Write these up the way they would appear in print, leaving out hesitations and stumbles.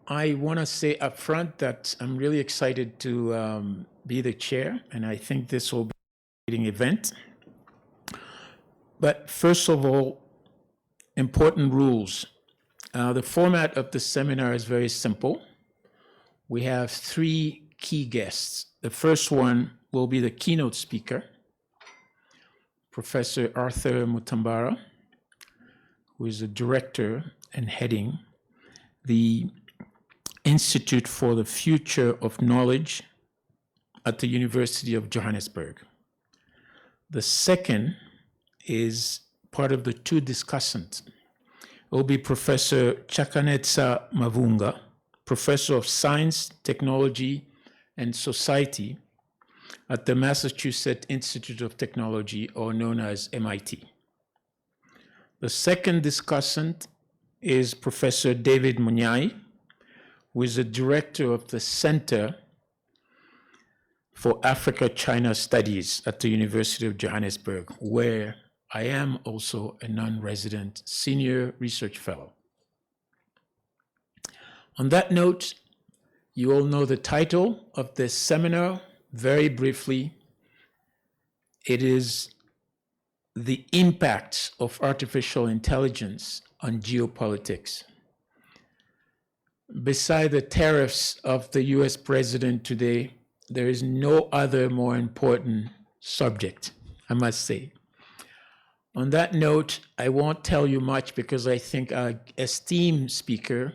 I want to say up front that I'm really excited to be the chair, and I think this will be an event. But first of all, important rules. The format of the seminar is very simple. We have three key guests. The first one will be the keynote speaker, Professor Arthur Mutambara, who is the director and heading the Institute for the Future of Knowledge at the University of Johannesburg. The second is part of the two discussants. It will be Professor Chakanetsa Mavunga, Professor of Science, Technology, and Society at the Massachusetts Institute of Technology, or known as MIT. The second discussant is Professor David Munyai, who is the director of the Center for Africa-China Studies at the University of Johannesburg, where I am also a non-resident senior research fellow. On that note, you all know the title of this seminar. Very briefly, it is The Impacts of Artificial Intelligence on Geopolitics. Beside the tariffs of the US president today, there is no other more important subject, I must say. On that note, I won't tell you much because I think our esteemed speaker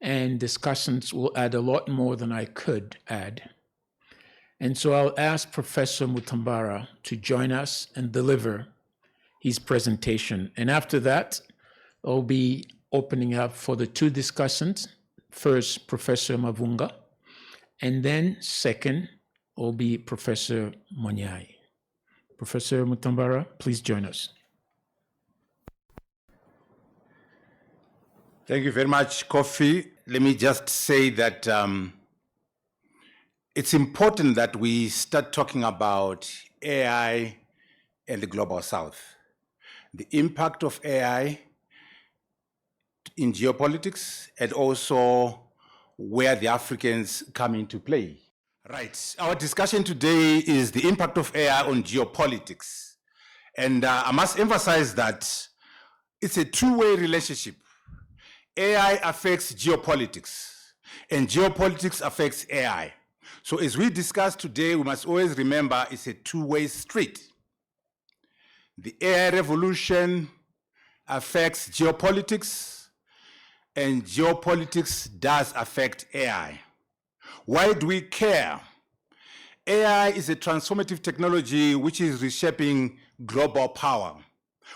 and discussants will add a lot more than I could add. And so I'll ask Professor Mutambara to join us and deliver his presentation. And after that, I'll be opening up for the two discussants. First, Professor Mavunga, and then second will be Professor Munyai. Professor Mutambara, please join us. Thank you very much, Kofi. Let me just say that it's important that we start talking about AI and the Global South. The impact of AI in geopolitics and also where the Africans come into play. Right, our discussion today is the impact of AI on geopolitics. And I must emphasize that it's a two-way relationship. AI affects geopolitics and geopolitics affects AI. So as we discuss today, we must always remember it's a two-way street. The AI revolution affects geopolitics, and geopolitics does affect AI. Why do we care? AI is a transformative technology which is reshaping global power.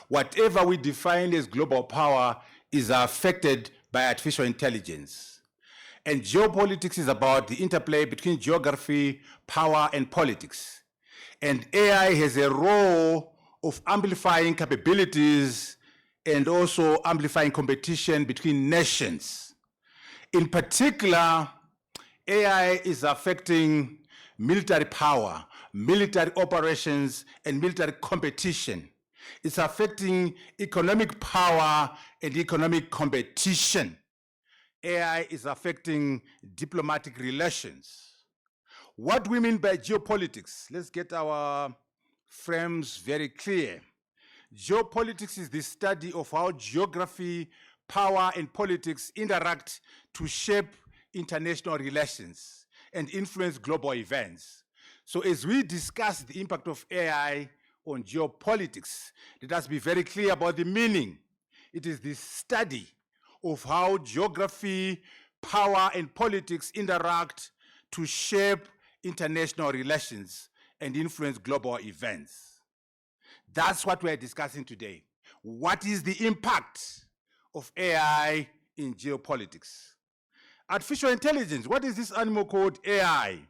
Whatever we define as global power is affected by artificial intelligence. And geopolitics is about the interplay between geography, power, and politics. And AI has a role of amplifying capabilities and also amplifying competition between nations. In particular, AI is affecting military power, military operations, and military competition. It's affecting economic power and economic competition. AI is affecting diplomatic relations. What do we mean by geopolitics? Let's get our frames very clear. Geopolitics is the study of how geography, power, and politics interact to shape international relations and influence global events. So as we discuss the impact of AI on geopolitics, let us be very clear about the meaning. It is the study of how geography, power, and politics interact to shape international relations and influence global events. That's what we're discussing today. What is the impact of AI in geopolitics? Artificial intelligence, what is this animal called AI?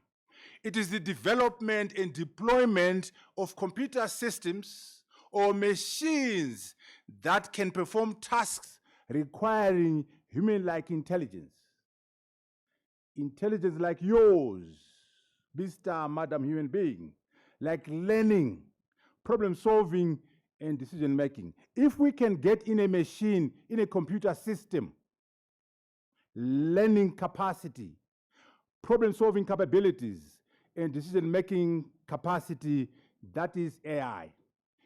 It is the development and deployment of computer systems or machines that can perform tasks requiring human-like intelligence. Intelligence like yours, Mr. Madam Human Being, like learning, problem solving, and decision making. If we can get in a machine, in a computer system, learning capacity, problem-solving capabilities, and decision-making capacity. That is AI.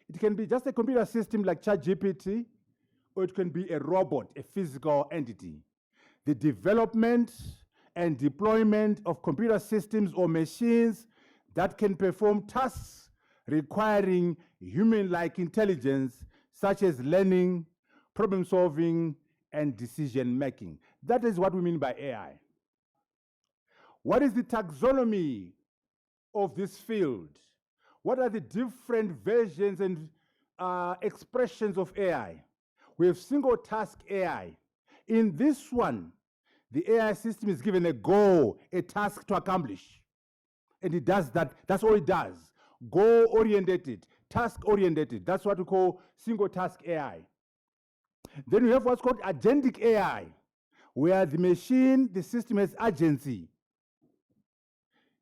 It can be just a computer system like ChatGPT, or it can be a robot, a physical entity. The development and deployment of computer systems or machines that can perform tasks requiring human-like intelligence, such as learning, problem-solving, and decision-making. That is what we mean by AI. What is the taxonomy of this field? What are the different versions and expressions of AI? We have single task AI. In this one, the AI system is given a goal, a task to accomplish. And it does that. That's all it does. Goal-oriented, task-oriented. That's what we call single task AI. Then we have what's called agentic AI, where the machine, the system has agency.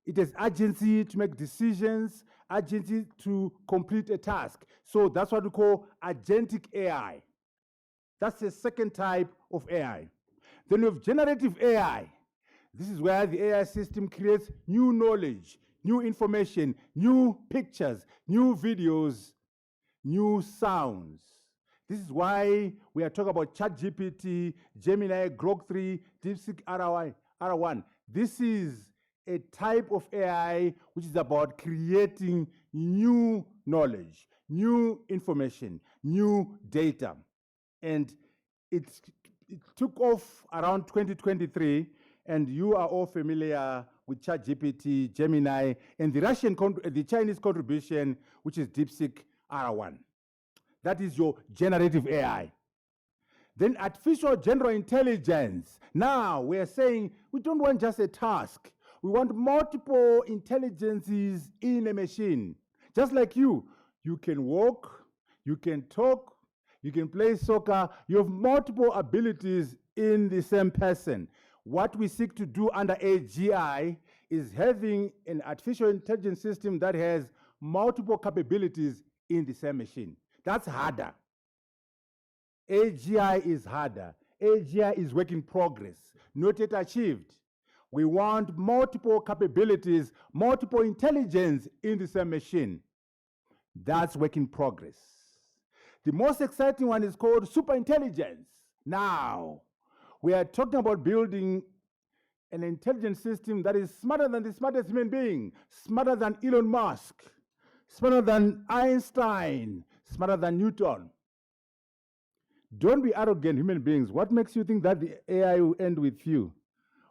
It has agency to make decisions, agency to complete a task. So that's what we call agentic AI. That's the second type of AI. Then we have generative AI. This is where the AI system creates new knowledge, new information, new pictures, new videos, new sounds. This is why we are talking about ChatGPT, Gemini, Grok 3, DeepSeek R1. This is a type of AI which is about creating new knowledge, new information, new data. And it took off around 2023, and you are all familiar with ChatGPT, Gemini, and the Chinese contribution, which is DeepSeek R1. That is your generative AI. Then artificial general intelligence. Now we're saying we don't want just a task. We want multiple intelligences in a machine. Just like you can walk, you can talk, you can play soccer. You have multiple abilities in the same person. What we seek to do under AGI is having an artificial intelligence system that has multiple capabilities in the same machine. That's harder. AGI is harder. AGI is work in progress, not yet achieved. We want multiple capabilities, multiple intelligence in the same machine. That's work in progress. The most exciting one is called superintelligence. Now, we are talking about building an intelligence system that is smarter than the smartest human being, smarter than Elon Musk, smarter than Einstein, smarter than Newton. Don't be arrogant, human beings. What makes you think that the AI will end with you?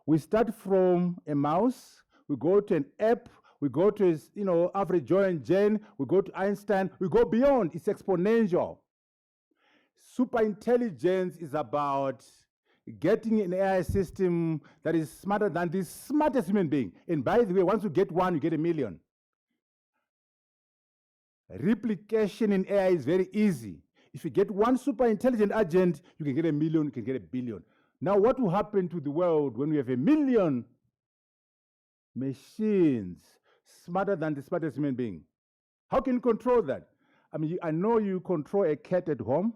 We start from a mouse, we go to an app, we go to average Joe and Jane, we go to Einstein, we go beyond. It's exponential. Superintelligence is about getting an AI system that is smarter than the smartest human being. And by the way, once you get one, you get a million. Replication in AI is very easy. If you get one super intelligent agent, you can get a million, you can get a billion. Now, what will happen to the world when we have a million machines smarter than the smartest human being? How can you control that? I mean, I know you control a cat at home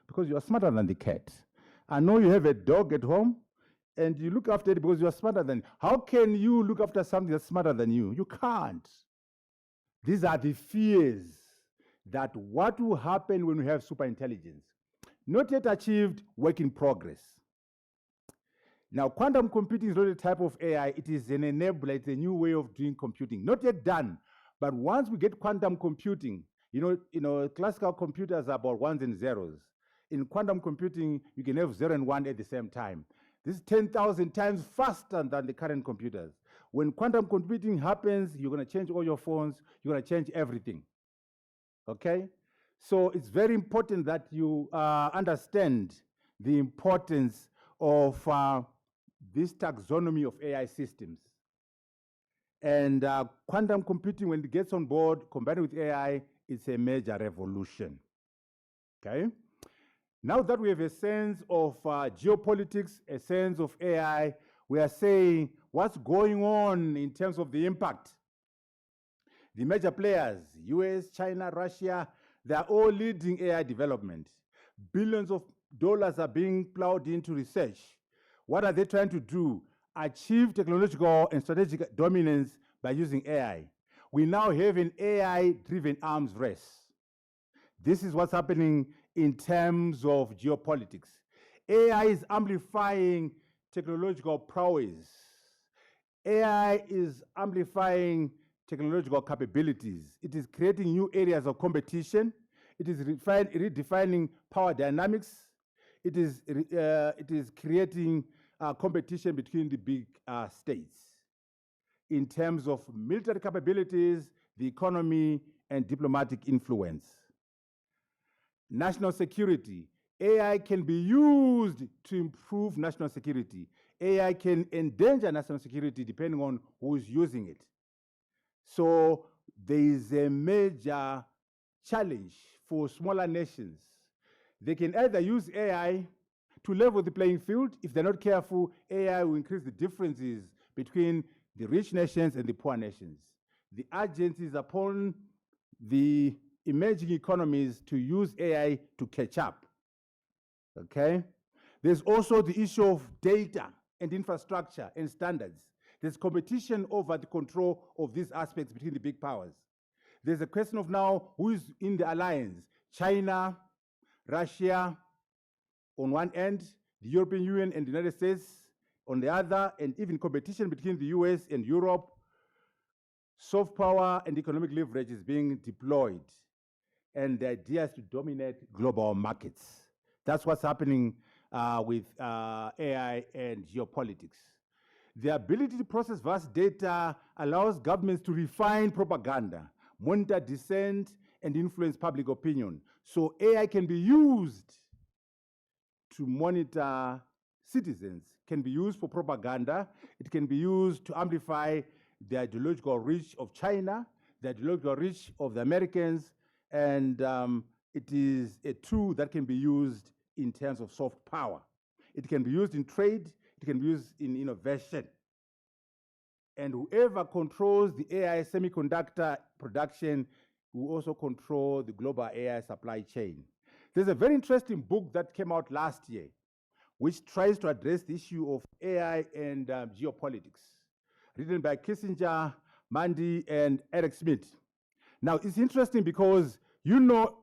because you're smarter than the cat. I know you have a dog at home and you look after it because you're smarter than it. How can you look after something that's smarter than you? You can't. These are the fears that what will happen when we have superintelligence. Not yet achieved, work in progress. Now, quantum computing is not a type of AI. It is an enabler. It's a new way of doing computing. Not yet done, but once we get quantum computing, classical computers are about ones and zeros. In quantum computing, you can have 0 and 1 at the same time. This is 10,000 times faster than the current computers. When quantum computing happens, you're going to change all your phones. You're going to change everything. Okay? So it's very important that you understand the importance of this taxonomy of AI systems. And quantum computing, when it gets on board, combined with AI, it's a major revolution. Okay? Now that we have a sense of geopolitics, a sense of AI, we are saying what's going on in terms of the impact. The major players, US, China, Russia, they're all leading AI development. Billions of dollars are being plowed into research. What are they trying to do? Achieve technological and strategic dominance by using AI. We now have an AI-driven arms race. This is what's happening in terms of geopolitics. AI is amplifying technological prowess. AI is amplifying technological capabilities. It is creating new areas of competition. It is redefining power dynamics. It is creating competition between the big states in terms of military capabilities, the economy, and diplomatic influence. National security. AI can be used to improve national security. AI can endanger national security depending on who's using it. So there is a major challenge for smaller nations. They can either use AI to level the playing field. If they're not careful, AI will increase the differences between the rich nations and the poor nations. The urgency is upon the emerging economies to use AI to catch up. Okay? There's also the issue of data and infrastructure and standards. There's competition over the control of these aspects between the big powers. There's a question of now who is in the alliance. China, Russia on one end, the European Union and the United States on the other, and even competition between the US and Europe. Soft power and economic leverage is being deployed, and the idea is to dominate global markets. That's what's happening with AI and geopolitics. The ability to process vast data allows governments to refine propaganda, monitor dissent, and influence public opinion. So AI can be used to monitor citizens, can be used for propaganda, it can be used to amplify the ideological reach of China, the ideological reach of the Americans, and it is a tool that can be used in terms of soft power. It can be used in trade, it can be used in innovation. And whoever controls the AI semiconductor production will also control the global AI supply chain. There's a very interesting book that came out last year, which tries to address the issue of AI and geopolitics, written by Kissinger, Mandy, and Eric Schmidt. Now, it's interesting because you know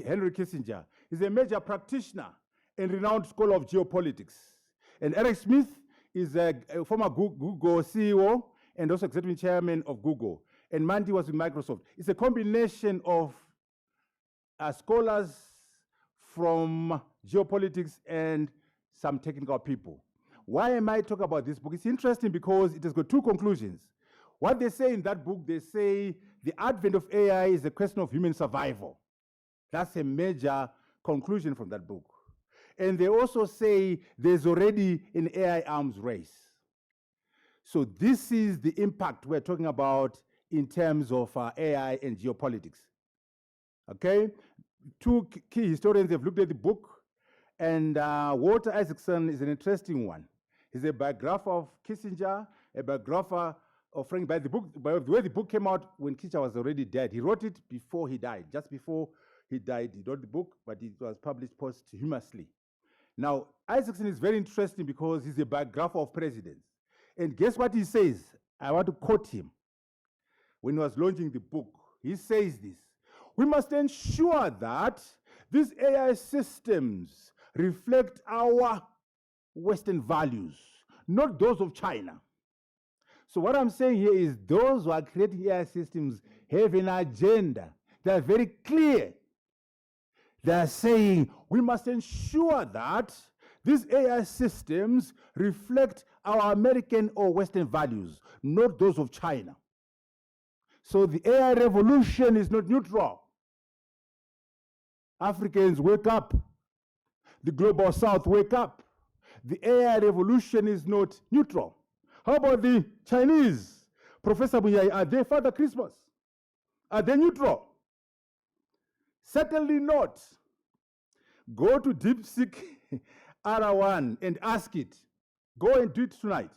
Henry Kissinger is a major practitioner and renowned scholar of geopolitics. And Eric Schmidt is a former Google CEO and also executive chairman of Google. And Mandy was with Microsoft. It's a combination of scholars from geopolitics and some technical people. Why am I talking about this book? It's interesting because it has got two conclusions. What they say in that book, they say the advent of AI is a question of human survival. That's a major conclusion from that book. And they also say there's already an AI arms race. So this is the impact we're talking about in terms of AI and geopolitics. Okay? Two key historians have looked at the book, and Walter Isaacson is an interesting one. He's a biographer of Kissinger, a biographer of Frank. By the way the book came out when Kissinger was already dead. He wrote it before he died. Just before he died, he wrote the book, but it was published posthumously. Now, Isaacson is very interesting because he's a biographer of presidents. And guess what he says? I want to quote him. When he was launching the book, he says this: we must ensure that these AI systems reflect our Western values, not those of China. So what I'm saying here is those who are creating AI systems have an agenda. They are very clear. They are saying we must ensure that these AI systems reflect our American or Western values, not those of China. So the AI revolution is not neutral. Africans, wake up. The global South, wake up. The AI revolution is not neutral. How about the Chinese? Professor Bunyai, are they Father Christmas? Are they neutral? Certainly not. Go to DeepSeek R1 and ask it. Go and do it tonight.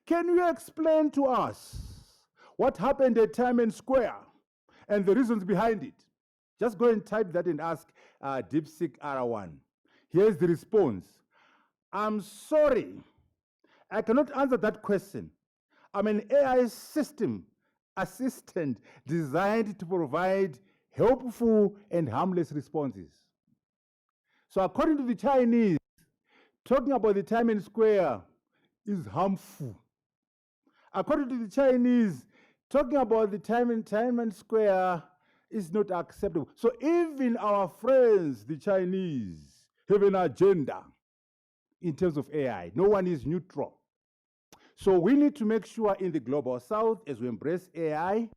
Can you explain to us what happened at Tiananmen Square and the reasons behind it? Just go and type that and ask DeepSeek R1. Here's the response. I'm sorry, I cannot answer that question. I'm an AI assistant designed to provide helpful and harmless responses. So according to the Chinese, talking about the Tiananmen Square is harmful. According to the Chinese, talking about the Tiananmen Square is not acceptable. So even our friends, the Chinese, have an agenda in terms of AI. No one is neutral. So we need to make sure in the global south, as we embrace AI, as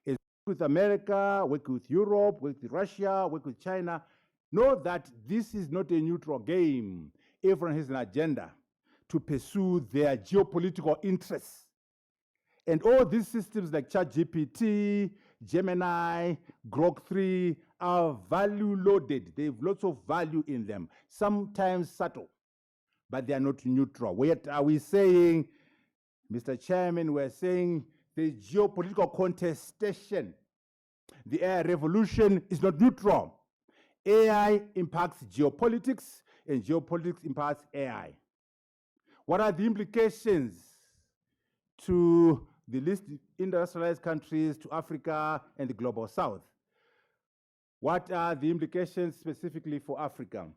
we work with America, work with Europe, work with Russia, work with China, know that this is not a neutral game. Everyone has an agenda to pursue their geopolitical interests. And all these systems like ChatGPT, Gemini, Grok 3 are value loaded. They have lots of value in them, sometimes subtle, but they are not neutral. What are we saying, Mr. Chairman? We're saying the geopolitical contestation, the AI revolution is not neutral. AI impacts geopolitics, and geopolitics impacts AI. What are the implications to the least industrialized countries, to Africa and the global south? What are the implications specifically for Africa?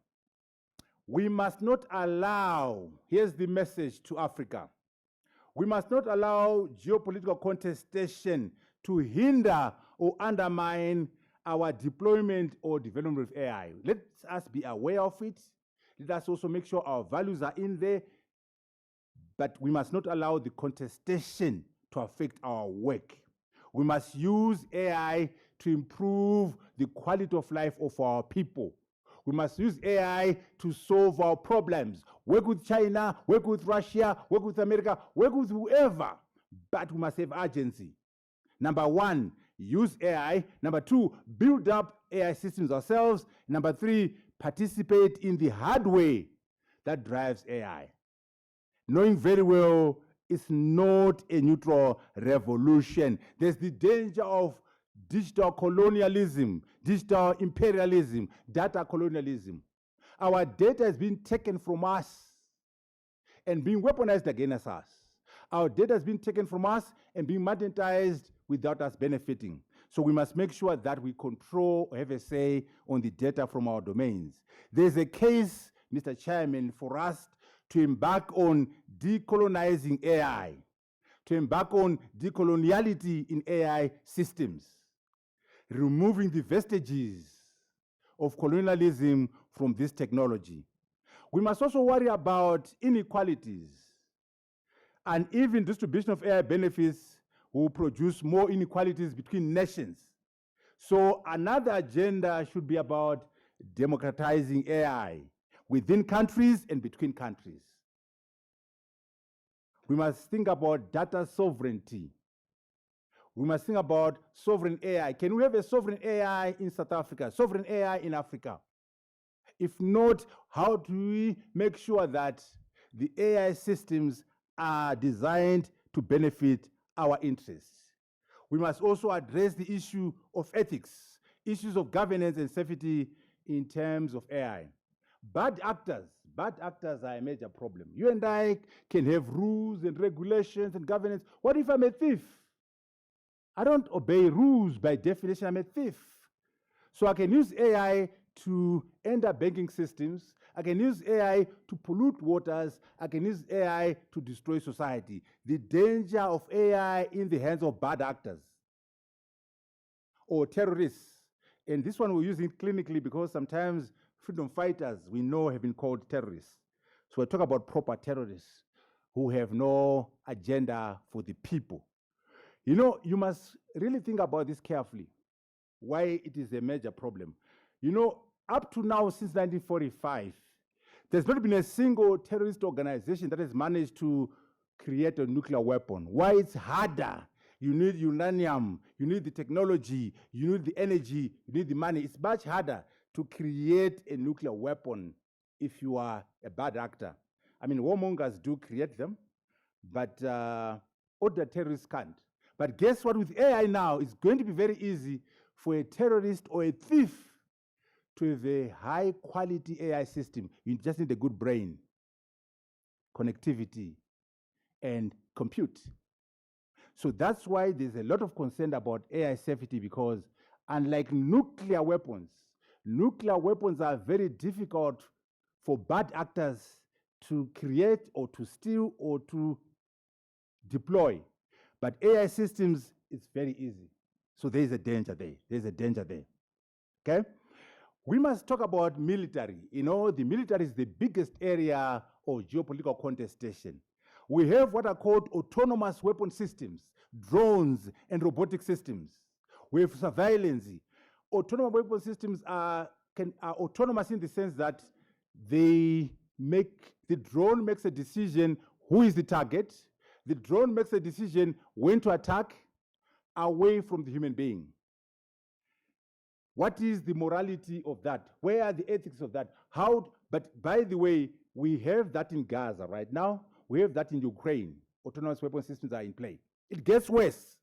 We must not allow, here's the message to Africa, we must not allow geopolitical contestation to hinder or undermine our deployment or development of AI. Let us be aware of it. Let us also make sure our values are in there, but we must not allow the contestation to affect our work. We must use AI to improve the quality of life of our people. We must use AI to solve our problems. Work with China, work with Russia, work with America, work with whoever, but we must have urgency. Number one, use AI. Number two, build up AI systems ourselves. Number three, participate in the hardware that drives AI. Knowing very well it's not a neutral revolution. There's the danger of digital colonialism, digital imperialism, data colonialism. Our data has been taken from us and being weaponized against us. Our data has been taken from us and being monetized without us benefiting. So we must make sure that we control or have a say on the data from our domains. There's a case, Mr. Chairman, for us to embark on decolonizing AI, to embark on decoloniality in AI systems, removing the vestiges of colonialism from this technology. We must also worry about inequalities. An even distribution of AI benefits will produce more inequalities between nations. So another agenda should be about democratizing AI within countries and between countries. We must think about data sovereignty. We must think about sovereign AI. Can we have a sovereign AI in South Africa, sovereign AI in Africa? If not, how do we make sure that the AI systems are designed to benefit our interests? We must also address the issue of ethics, issues of governance and safety in terms of AI. Bad actors are a major problem. You and I can have rules and regulations and governance. What if I'm a thief? I don't obey rules by definition, I'm a thief. So I can use AI to enter banking systems. I can use AI to pollute waters. I can use AI to destroy society. The danger of AI in the hands of bad actors or terrorists. And this one we're using clinically because sometimes freedom fighters we know have been called terrorists. So we're talking about proper terrorists who have no agenda for the people. You know, you must really think about this carefully, why it is a major problem. You know, up to now, since 1945, there's not been a single terrorist organization that has managed to create a nuclear weapon. Why it's harder? You need uranium, you need the technology, you need the energy, you need the money. It's much harder to create a nuclear weapon if you are a bad actor. I mean, warmongers do create them, but other terrorists can't. But guess what? With AI now, it's going to be very easy for a terrorist or a thief to have a high-quality AI system. You just need a good brain, connectivity, and compute. So that's why there's a lot of concern about AI safety, because unlike nuclear weapons are very difficult for bad actors to create or to steal or to deploy. But AI systems, it's very easy. So there's a danger there. Okay? We must talk about military. You know, the military is the biggest area of geopolitical contestation. We have what are called autonomous weapon systems, drones and robotic systems. We have surveillance. Autonomous weapon systems are autonomous in the sense that the drone makes a decision who is the target. The drone makes a decision when to attack away from the human being. What is the morality of that? Where are the ethics of that? But by the way, we have that in Gaza right now. We have that in Ukraine. Autonomous weapon systems are in play. It gets worse.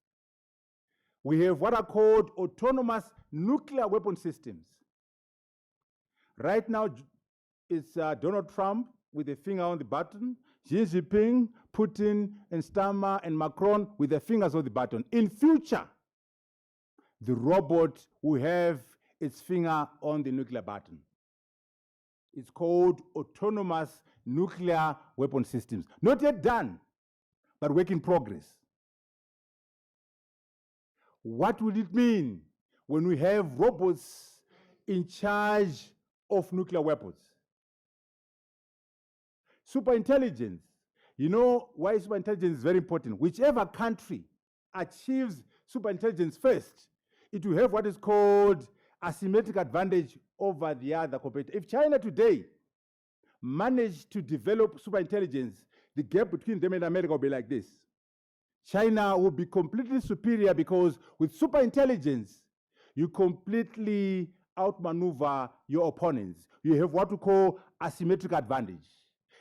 We have what are called autonomous nuclear weapon systems. Right now, it's Donald Trump with a finger on the button, Xi Jinping, Putin, and Starmer, and Macron with their fingers on the button. In future, the robot will have its finger on the nuclear button. It's called autonomous nuclear weapon systems. Not yet done, but work in progress. What will it mean when we have robots in charge of nuclear weapons? Superintelligence. You know why superintelligence is very important? Whichever country achieves superintelligence first, it will have what is called asymmetric advantage over the other competitor. If China today managed to develop superintelligence, the gap between them and America will be like this. China will be completely superior because with superintelligence, you completely outmaneuver your opponents. You have what we call asymmetric advantage.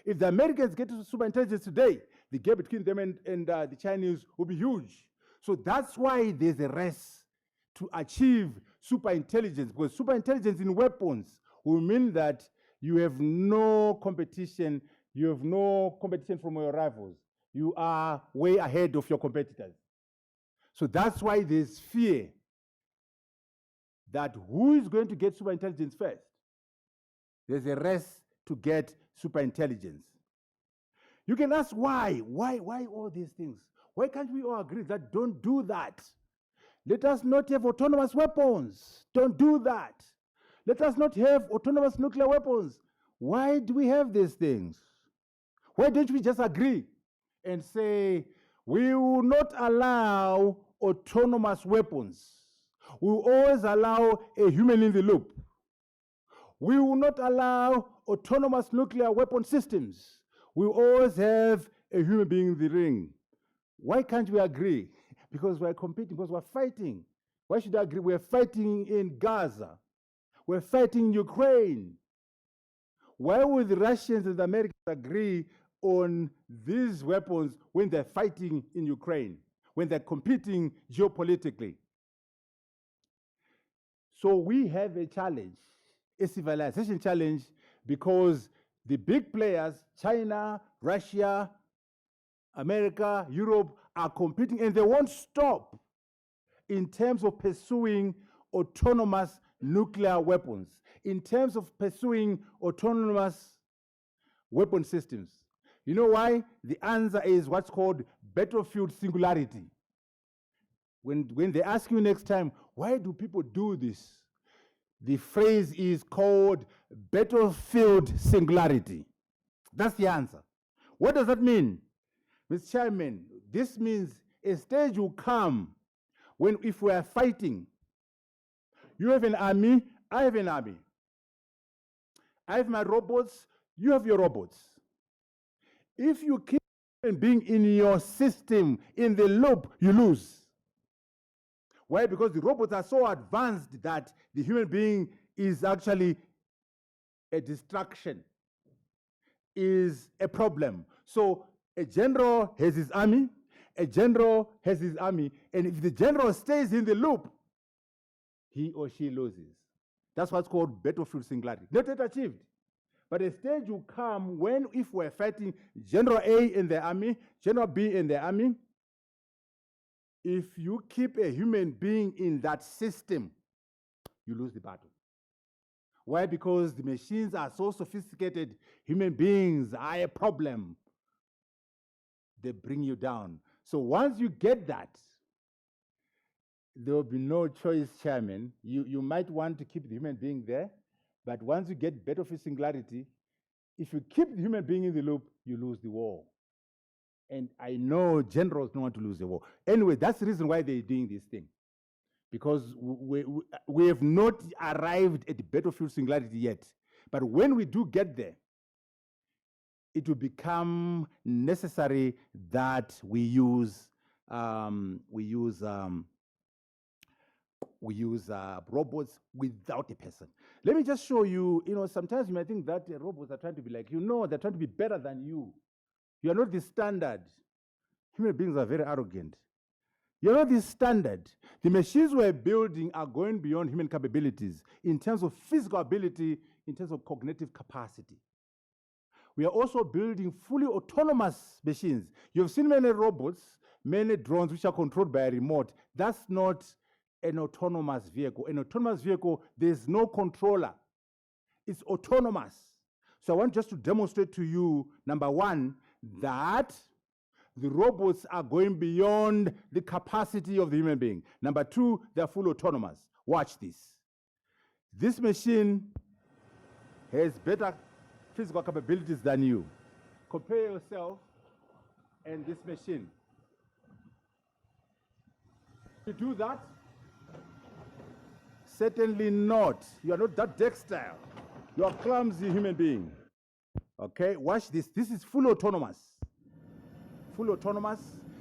If the Americans get to superintelligence today, the gap between them and the Chinese will be huge. So that's why there's a race to achieve superintelligence, because superintelligence in weapons will mean that you have no competition. You have no competition from your rivals. You are way ahead of your competitors. So that's why there's fear that who is going to get superintelligence first? There's a race to get superintelligence. You can ask why? Why all these things? Why can't we all agree that don't do that? Let us not have autonomous weapons. Don't do that. Let us not have autonomous nuclear weapons. Why do we have these things? Why don't we just agree and say, we will not allow autonomous weapons. We will always allow a human in the loop. We will not allow autonomous nuclear weapon systems. We will always have a human being in the ring. Why can't we agree? Because we're competing, because we're fighting. Why should I agree? We're fighting in Gaza. We're fighting in Ukraine. Why would the Russians and the Americans agree on these weapons when they're fighting in Ukraine, when they're competing geopolitically? So we have a challenge, a civilization challenge, because the big players, China, Russia, America, Europe, are competing, and they won't stop in terms of pursuing autonomous nuclear weapons, in terms of pursuing autonomous weapon systems. You know why? The answer is what's called battlefield singularity. When they ask you next time, why do people do this? The phrase is called battlefield singularity. That's the answer. What does that mean? Mr. Chairman, this means a stage will come when, if we are fighting, you have an army, I have an army. I have my robots, you have your robots. If you keep being in your system, in the loop, you lose. Why? Because the robots are so advanced that the human being is actually a distraction, is a problem. So a general has his army, a general has his army, and if the general stays in the loop, he or she loses. That's what's called battlefield singularity. Not yet achieved, But a stage will come when, if we're fighting General A in the army, General B in the army, if you keep a human being in that system, you lose the battle. Why? Because the machines are so sophisticated, human beings are a problem. They bring you down. So once you get that, there will be no choice, Chairman. You might want to keep the human being there, but once you get battlefield singularity, if you keep the human being in the loop, you lose the war. And I know generals don't want to lose the war. Anyway, that's the reason why they're doing this thing. Because we have not arrived at the battlefield singularity yet. But when we do get there, it will become necessary that we use robots without a person. Let me just show you, sometimes you might think that robots are trying to be like, they're trying to be better than you. You are not the standard. Human beings are very arrogant. You're not the standard. The machines we're building are going beyond human capabilities in terms of physical ability, in terms of cognitive capacity. We are also building fully autonomous machines. You've seen many robots, many drones which are controlled by a remote. That's not an autonomous vehicle. An autonomous vehicle, there's no controller. It's autonomous. So I want just to demonstrate to you, number one, that the robots are going beyond the capacity of the human being. Number two, they're fully autonomous. Watch this. This machine has better physical capabilities than you. Compare yourself and this machine. You do that? Certainly not. You are not that dexterous. You are a clumsy human being. Okay, watch this. This is fully autonomous. Fully autonomous.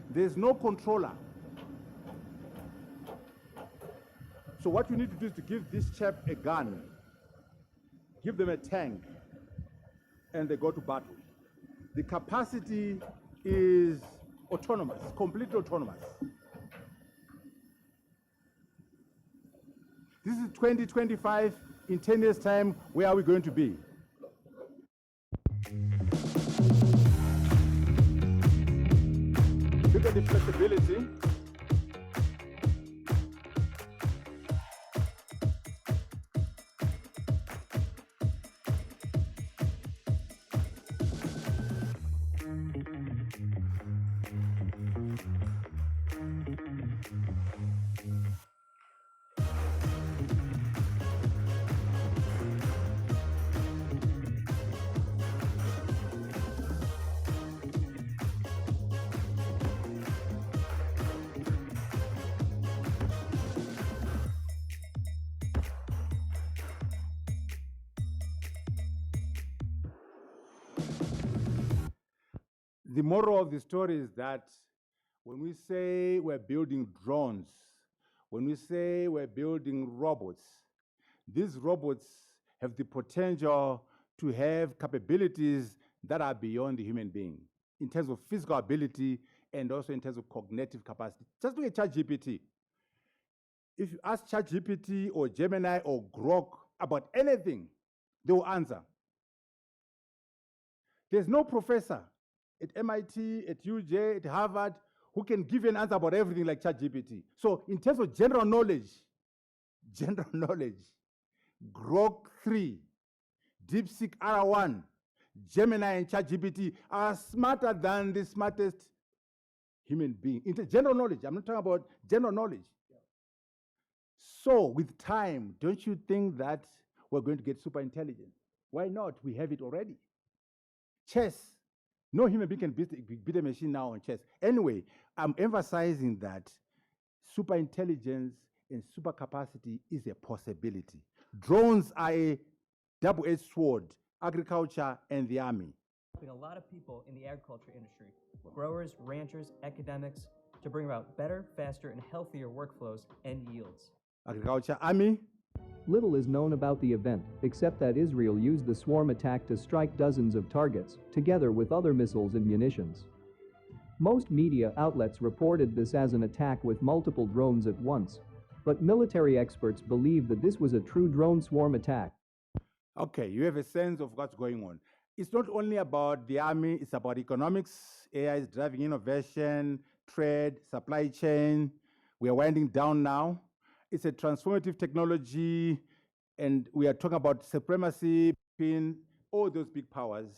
There's no controller. So what you need to do is to give this chap a gun, give them a tank, and they go to battle. The capacity is autonomous, completely autonomous. This is 2025. In 10 years' time, where are we going to be? Look at the flexibility. The moral of the story is that when we say we're building drones, when we say we're building robots, these robots have the potential to have capabilities that are beyond the human being in terms of physical ability and also in terms of cognitive capacity. Just look at ChatGPT. If you ask ChatGPT or Gemini or Grok about anything, they will answer. There's no professor at MIT, at UJ, at Harvard, who can give you an answer about everything like ChatGPT. So in terms of general knowledge, Grok 3, DeepSeek R1, Gemini and ChatGPT are smarter than the smartest human being. In general knowledge, I'm not talking about general knowledge. Yeah. So with time, don't you think that we're going to get super intelligence? Why not? We have it already. Chess. No human being can beat a machine now on chess. Anyway, I'm emphasizing that super intelligence and super capacity is a possibility. Drones are a double-edged sword, agriculture and the army. A lot of people in the agriculture industry, growers, ranchers, academics, to bring about better, faster, and healthier workflows and yields. Agriculture, army. Little is known about the event, except that Israel used the swarm attack to strike dozens of targets, together with other missiles and munitions. Most media outlets reported this as an attack with multiple drones at once, but military experts believe that this was a true drone swarm attack. Okay, you have a sense of what's going on. It's not only about the army, it's about economics. AI is driving innovation, trade, supply chain. We are winding down now. It's a transformative technology, and we are talking about supremacy between all those big powers.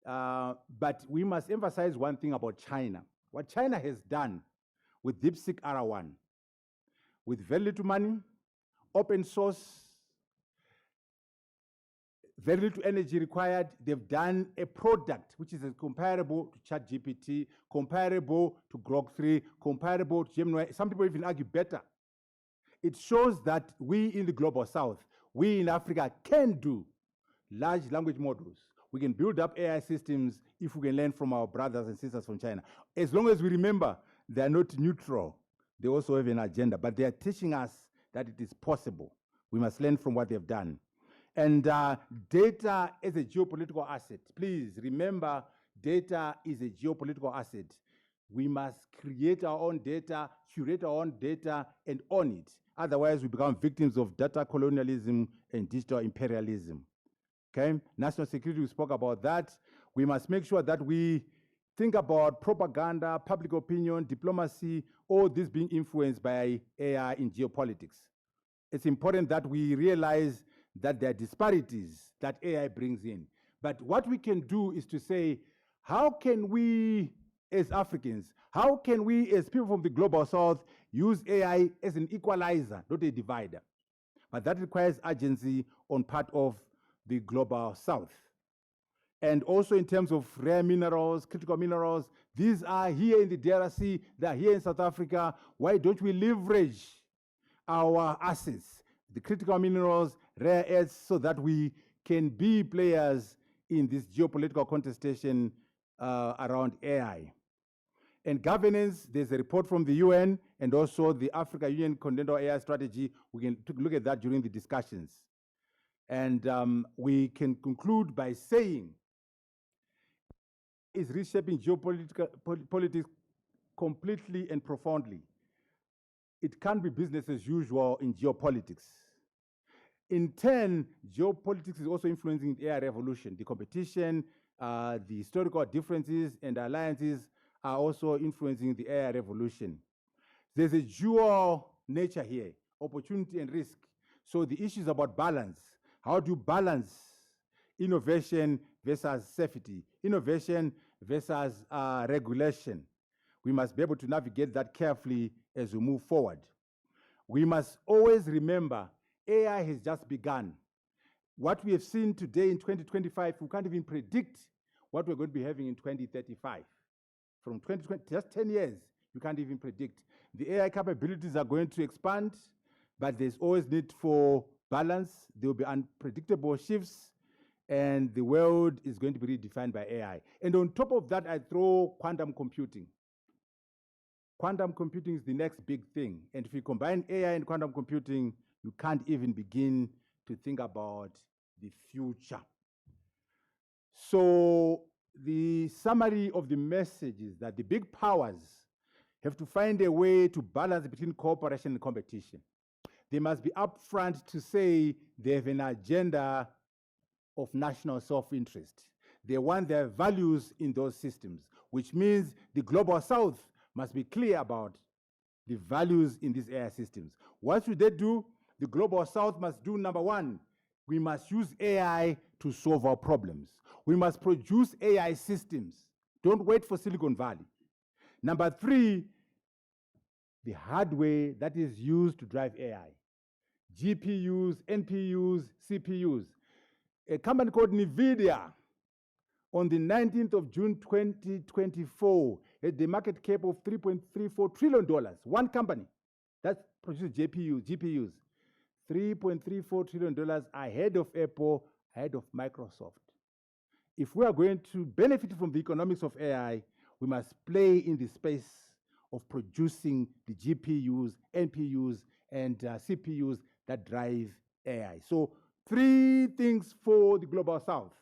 But we must emphasize one thing about China. What China has done with DeepSeek R1, with very little money, open source, very little energy required, they've done a product which is comparable to ChatGPT, comparable to Grok 3, comparable to Gemini. Some people even argue better. It shows that we in the global south, we in Africa can do large language models. We can build up AI systems if we can learn from our brothers and sisters from China. As long as we remember, they are not neutral. They also have an agenda, but they are teaching us that it is possible. We must learn from what they've done. And data is a geopolitical asset. Please remember, data is a geopolitical asset. We must create our own data, curate our own data, and own it. Otherwise, we become victims of data colonialism and digital imperialism. Okay? National security, we spoke about that. We must make sure that we think about propaganda, public opinion, diplomacy, all this being influenced by AI in geopolitics. It's important that we realize that there are disparities that AI brings in. But what we can do is to say, how can we as Africans, how can we as people from the global south use AI as an equalizer, not a divider? But that requires urgency on part of the global south. And also in terms of rare minerals, critical minerals, these are here in the DRC, they're here in South Africa. Why don't we leverage our assets, the critical minerals, rare earths, so that we can be players in this geopolitical contestation around AI? And governance, there's a report from the UN and also the Africa Union Continental AI Strategy. We can look at that during the discussions. And we can conclude by saying, is reshaping politics completely and profoundly. It can't be business as usual in geopolitics. In turn, geopolitics is also influencing the AI revolution. The competition, the historical differences and alliances are also influencing the AI revolution. There's a dual nature here, opportunity and risk. So the issue is about balance. How do you balance innovation versus safety, innovation versus regulation? We must be able to navigate that carefully as we move forward. We must always remember, AI has just begun. What we have seen today in 2025, we can't even predict what we're going to be having in 2035. From 2020, just 10 years, you can't even predict. The AI capabilities are going to expand, but there's always need for balance. There will be unpredictable shifts, and the world is going to be redefined by AI. And on top of that, I throw quantum computing. Quantum computing is the next big thing. And if you combine AI and quantum computing, you can't even begin to think about the future. So the summary of the message is that the big powers have to find a way to balance between cooperation and competition. They must be upfront to say they have an agenda of national self-interest. They want their values in those systems, which means the global south must be clear about the values in these AI systems. What should they do? The global south must do, number one, we must use AI to solve our problems. We must produce AI systems. Don't wait for Silicon Valley. Number three, the hardware that is used to drive AI. GPUs, NPUs, CPUs. A company called NVIDIA on the 19th of June 2024 had the market cap of $3.34 trillion. One company that produces GPUs. $3.34 trillion ahead of Apple, ahead of Microsoft. If we are going to benefit from the economics of AI, we must play in the space of producing the GPUs, NPUs, and CPUs that drive AI. So 3 things for the global south.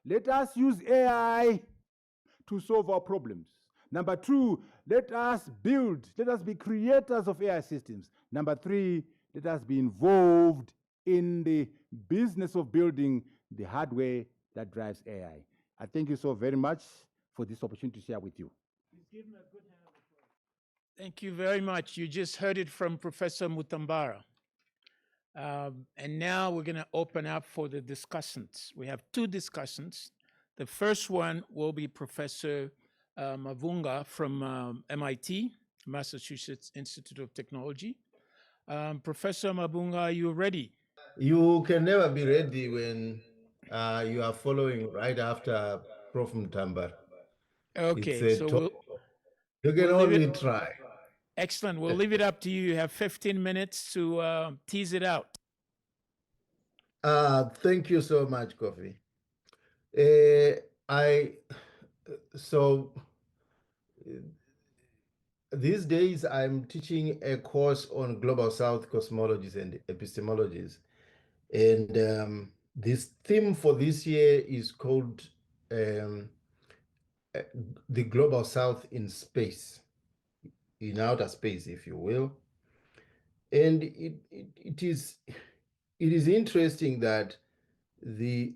Let us use AI to solve our problems. Number 2, let us be creators of AI systems. Number 3, let us be involved in the business of building the hardware that drives AI. I thank you so very much for this opportunity to share with you. Thank you very much. You just heard it from Professor Mutambara. And now we're going to open up for the discussants. We have two discussants. The first one will be Professor Mavunga from MIT, Massachusetts Institute of Technology. Professor Mavunga, are you ready? You can never be ready when you are following right after Prof. Mutambara. Okay, so you can we'll leave only it- try. excellent. We'll leave it up to you. You have 15 minutes to tease it out. Thank you so much, Kofi. So these days I'm teaching a course on Global South cosmologies and epistemologies. And this theme for this year is called the Global South in space, in outer space, if you will. And it is interesting that the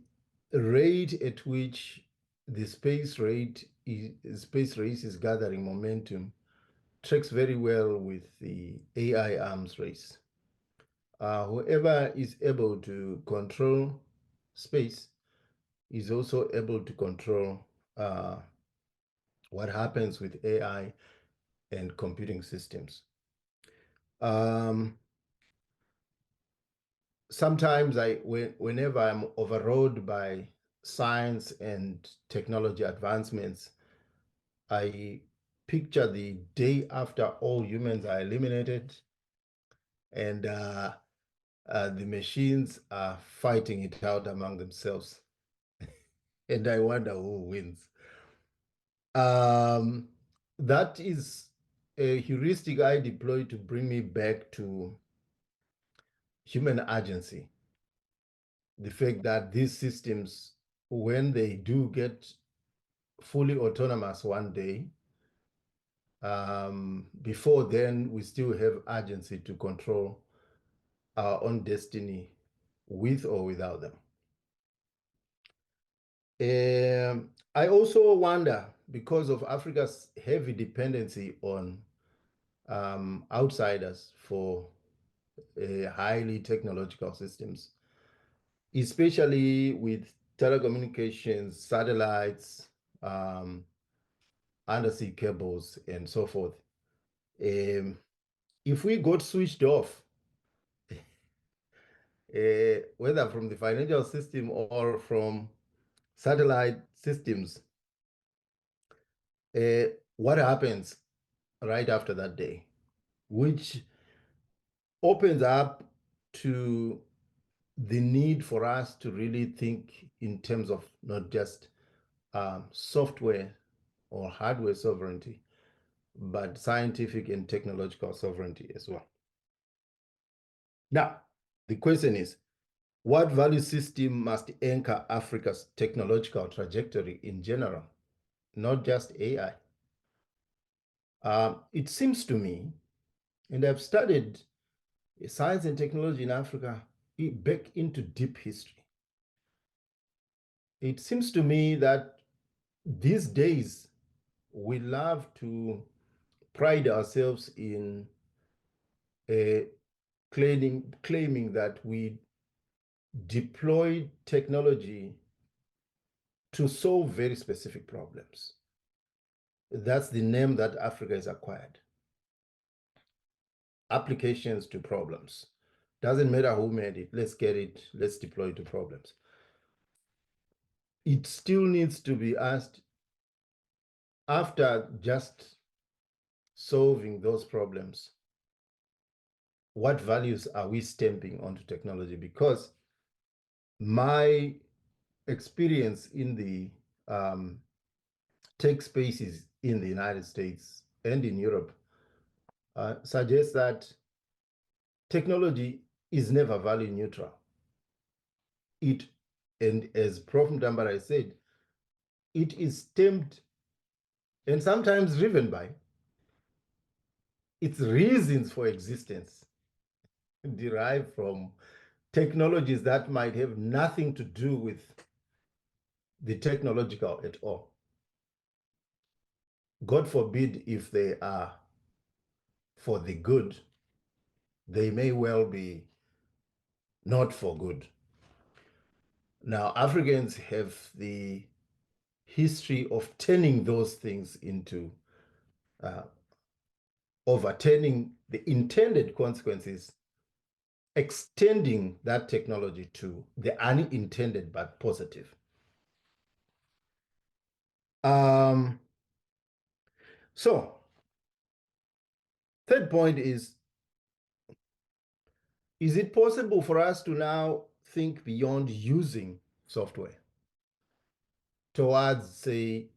rate at which the space race is gathering momentum tracks very well with the AI arms race. Whoever is able to control space is also able to control what happens with AI and computing systems. Sometimes whenever I'm overawed by science and technology advancements, I picture the day after all humans are eliminated and the machines are fighting it out among themselves. And I wonder who wins. That is a heuristic I deploy to bring me back to human agency. The fact that these systems, when they do get fully autonomous one day, before then, we still have agency to control our own destiny with or without them. I also wonder, because of Africa's heavy dependency on outsiders for highly technological systems, especially with telecommunications, satellites, undersea cables, and so forth. If we got switched off, whether from the financial system or from satellite systems, what happens right after that day, which opens up to the need for us to really think in terms of not just software or hardware sovereignty, but scientific and technological sovereignty as well. Now, the question is, what value system must anchor Africa's technological trajectory in general, not just AI? It seems to me, and I've studied science and technology in Africa back into deep history. It seems to me that these days we love to pride ourselves in claiming that we deploy technology to solve very specific problems. That's the name that Africa has acquired. Applications to problems. Doesn't matter who made it, let's get it, let's deploy to problems. It still needs to be asked, after just solving those problems, what values are we stamping onto technology? Because my experience in the tech spaces in the United States and in Europe suggests that technology is never value neutral. And as Prof. Mutambara said, it is stamped and sometimes driven by its reasons for existence derived from technologies that might have nothing to do with the technological at all. God forbid if they are for the good, they may well be not for good. Now, Africans have the history of turning those things into overturning the intended consequences, extending that technology to the unintended but positive. So, third point is it possible for us to now think beyond using software towards, say,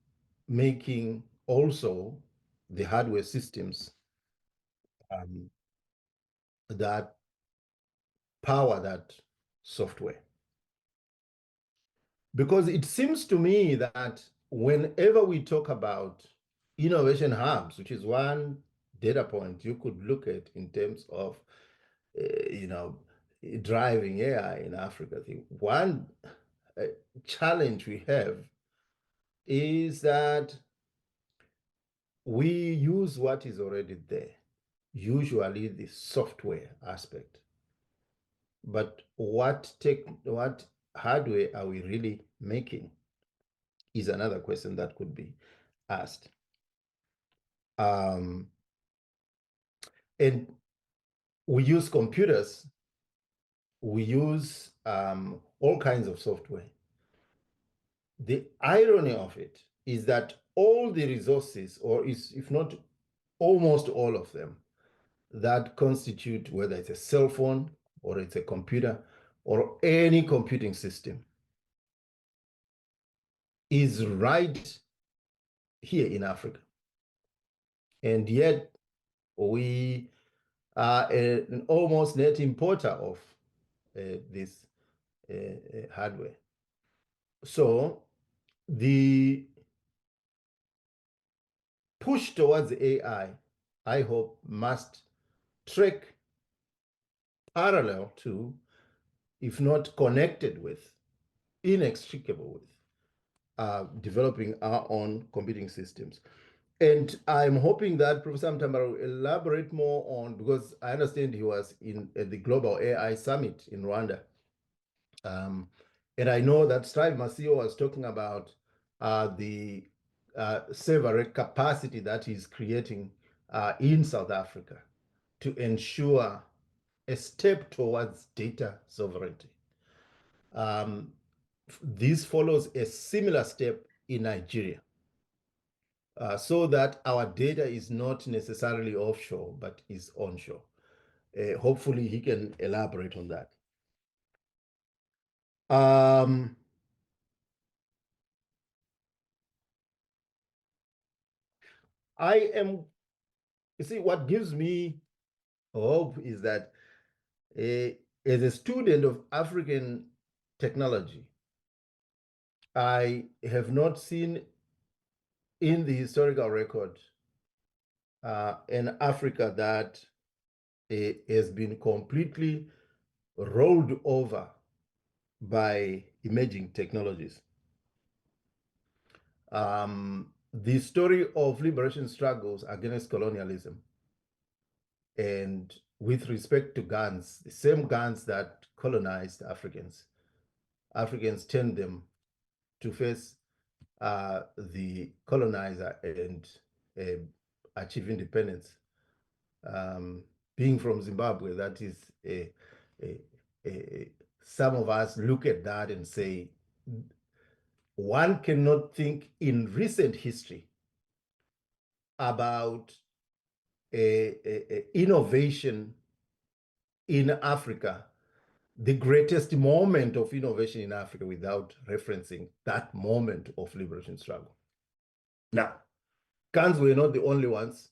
making also the hardware systems that power that software? Because it seems to me that whenever we talk about innovation hubs, which is one data point you could look at in terms of, driving AI in Africa, the one challenge we have is that we use what is already there, usually the software aspect. But what hardware are we really making is another question that could be asked. And we use computers, we use all kinds of software. The irony of it is that all the resources, or if not almost all of them, that constitute, whether it's a cell phone or it's a computer or any computing system, is right here in Africa. And yet we are an almost net importer of this hardware. So the push towards AI, I hope, must track parallel to, if not connected with, inextricable with, developing our own computing systems. And I'm hoping that Professor Mtambara will elaborate more on, because I understand he was at the Global AI Summit in Rwanda. And I know that Strive Masio was talking about the server capacity that he's creating in South Africa to ensure a step towards data sovereignty. This follows a similar step in Nigeria, so that our data is not necessarily offshore, but is onshore. Hopefully he can elaborate on that. You see, what gives me hope is that as a student of African technology, I have not seen in the historical record an Africa that has been completely rolled over by emerging technologies. The story of liberation struggles against colonialism, and with respect to guns, the same guns that colonized Africans turned them to face the colonizer and achieve independence. Being from Zimbabwe, that is some of us look at that and say, one cannot think in recent history about innovation in Africa, the greatest moment of innovation in Africa, without referencing that moment of liberation struggle. Now, guns were not the only ones.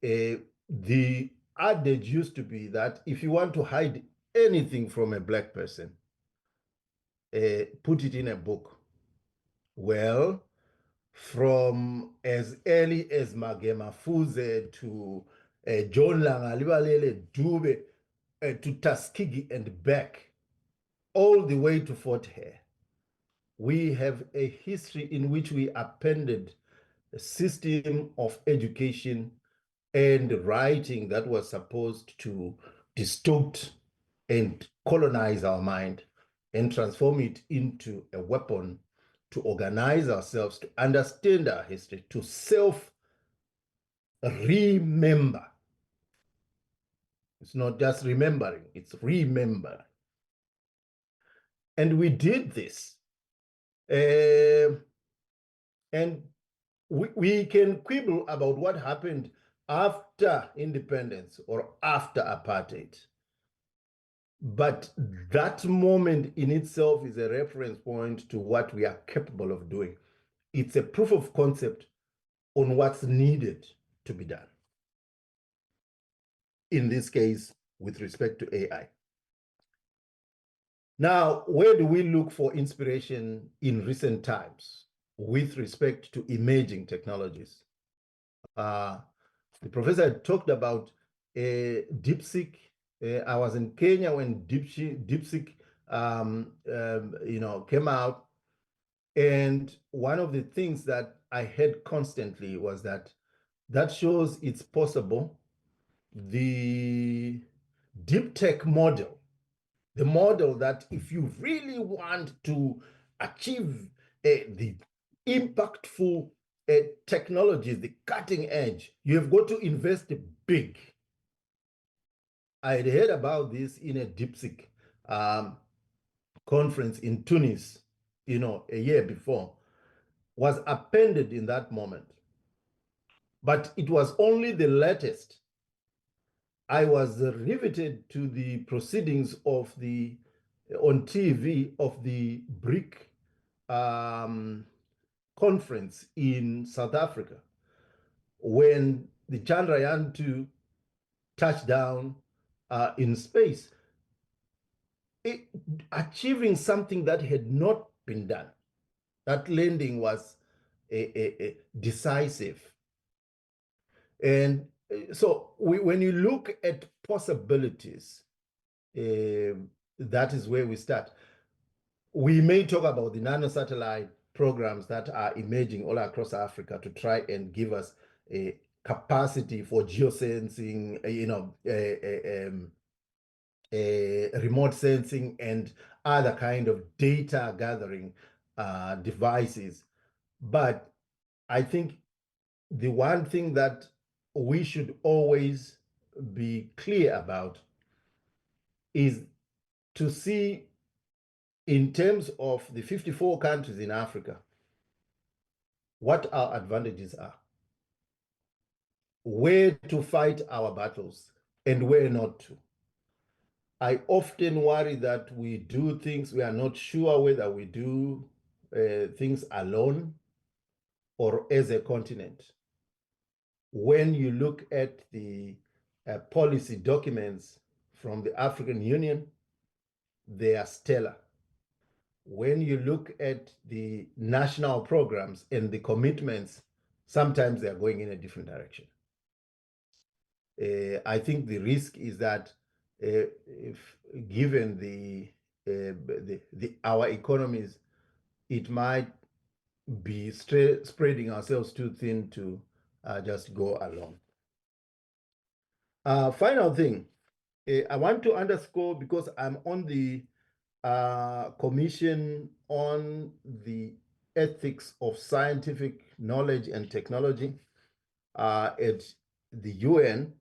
The adage used to be that if you want to hide anything from a black person, put it in a book. Well, from as early as Magema Fuze to John Langalibalele Dube, to Tuskegee and back, all the way to Fort Hare, we have a history in which we appended a system of education and writing that was supposed to distort and colonize our mind and transform it into a weapon to organize ourselves, to understand our history, to self-remember. It's not just remembering, it's remember. And we did this. And we can quibble about what happened after independence or after apartheid. But that moment in itself is a reference point to what we are capable of doing. It's a proof of concept on what's needed to be done. In this case, with respect to AI. Now, where do we look for inspiration in recent times with respect to emerging technologies? The professor had talked about DeepSeek. I was in Kenya when DeepSeek came out. And one of the things that I heard constantly was that shows it's possible. The deep tech model, the model that if you really want to achieve the impactful technologies, the cutting edge, you have got to invest big. I had heard about this in a DeepSeek conference in Tunis, a year before, was appended in that moment. But it was only the latest. I was riveted to the proceedings of on TV of the BRIC conference in South Africa when the Chandrayaan-2 touched down in space, achieving something that had not been done. That landing was decisive. And so when you look at possibilities, that is where we start. We may talk about the nanosatellite programs that are emerging all across Africa to try and give us a capacity for geosensing, remote sensing and other kind of data gathering devices. But I think the one thing that we should always be clear about is to see, in terms of the 54 countries in Africa, what our advantages are, where to fight our battles, and where not to. I often worry that we do things, we are not sure whether we do things alone or as a continent. When you look at the policy documents from the African Union, they are stellar. When you look at the national programs and the commitments, sometimes they are going in a different direction. I think the risk is that if given our economies, it might be spreading ourselves too thin to just go along. Final thing, I want to underscore, because I'm on the commission on the ethics of scientific knowledge and technology at the UN.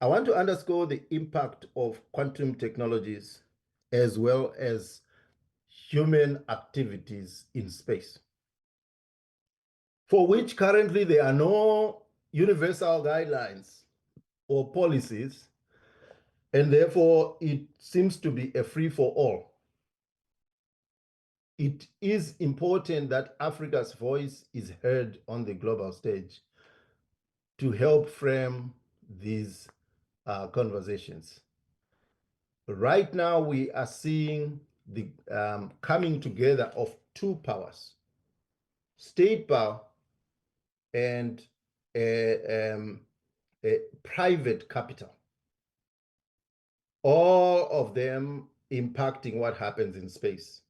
I want to underscore the impact of quantum technologies as well as human activities in space, for which currently there are no universal guidelines or policies, and therefore it seems to be a free-for-all. It is important that Africa's voice is heard on the global stage to help frame these conversations. Right now, we are seeing the coming together of two powers, state power and a private capital. all of them impacting what happens in space.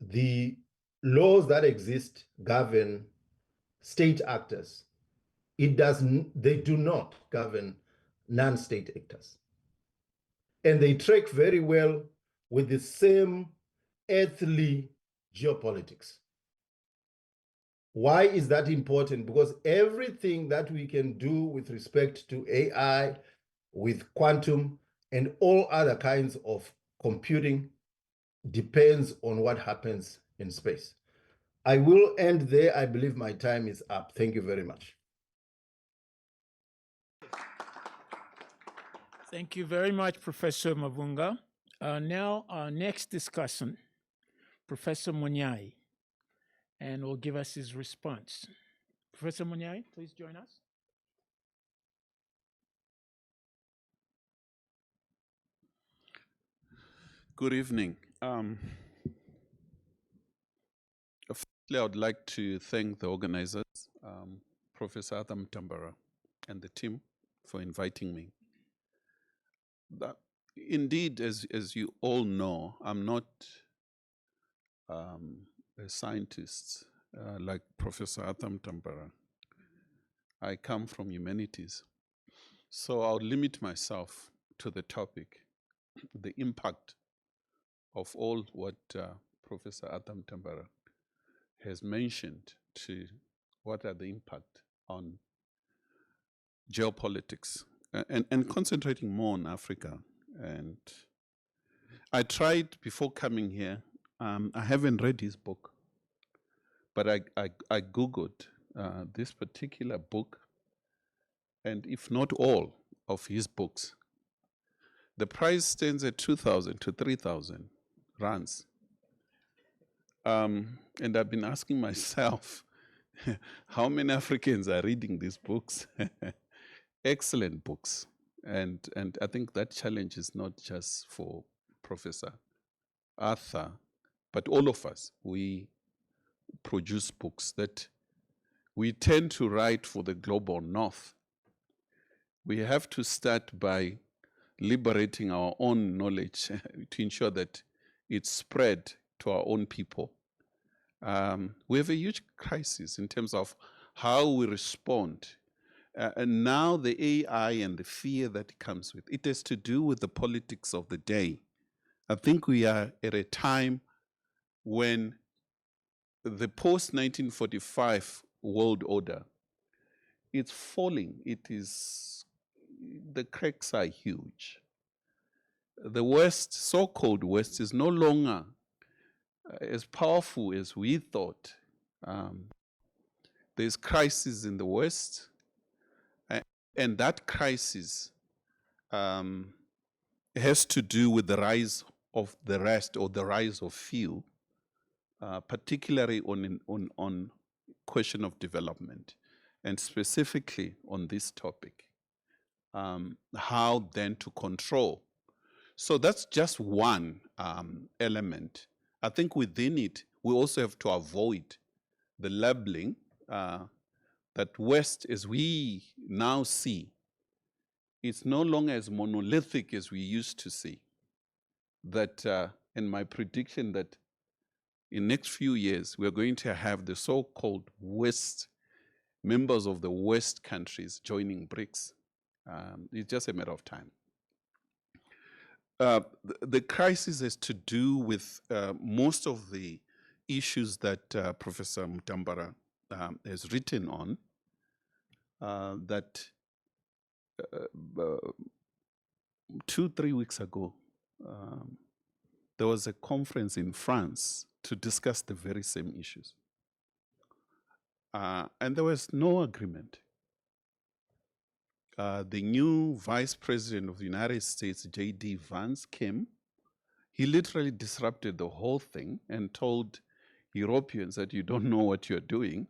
The laws that exist govern state actors. They do not govern non-state actors. And they track very well with the same earthly geopolitics. Why is that important? Because everything that we can do with respect to AI, with quantum, and all other kinds of computing depends on what happens in space. I will end there. I believe my time is up. Thank you very much. Thank you very much, Professor Mavunga. Now, our next discussant, Professor Munyai, and will give us his response. Professor Munyai, please join us. Good evening. Firstly, I would like to thank the organizers, Professor Adam Tambara and the team for inviting me. Indeed, as you all know, I'm not a scientist like Professor Adam Tambara. I come from humanities. So I'll limit myself to the topic, the impact of all what Professor Adam Tambara has mentioned to what are the impact on geopolitics and concentrating more on Africa. And I tried before coming here, I haven't read his book, but I Googled this particular book, and if not all of his books, the price stands at 2,000 to 3,000 rands. And I've been asking myself, how many Africans are reading these books? Excellent books. And I think that challenge is not just for Professor Arthur, but all of us. We produce books that we tend to write for the global north. We have to start by liberating our own knowledge to ensure that it's spread to our own people. We have a huge crisis in terms of how we respond. And now the AI and the fear that comes with it has to do with the politics of the day. I think we are at a time when the post-1945 world order, it's falling. The cracks are huge. The West, so-called West, is no longer as powerful as we thought. There's crisis in the West, and that crisis has to do with the rise of the rest or the rise of few, particularly on question of development, and specifically on this topic, how then to control. So that's just one element. I think within it, we also have to avoid the labeling that West, as we now see, it's no longer as monolithic as we used to see. That, in my prediction that in next few years, we're going to have the so-called West, members of the West countries joining BRICS. It's just a matter of time. The crisis has to do with most of the issues that Professor Mutambara has written on, that 2-3 weeks ago, there was a conference in France to discuss the very same issues. And there was no agreement. The new Vice President of the United States, J.D. Vance, came. He literally disrupted the whole thing and told Europeans that you don't know what you're doing.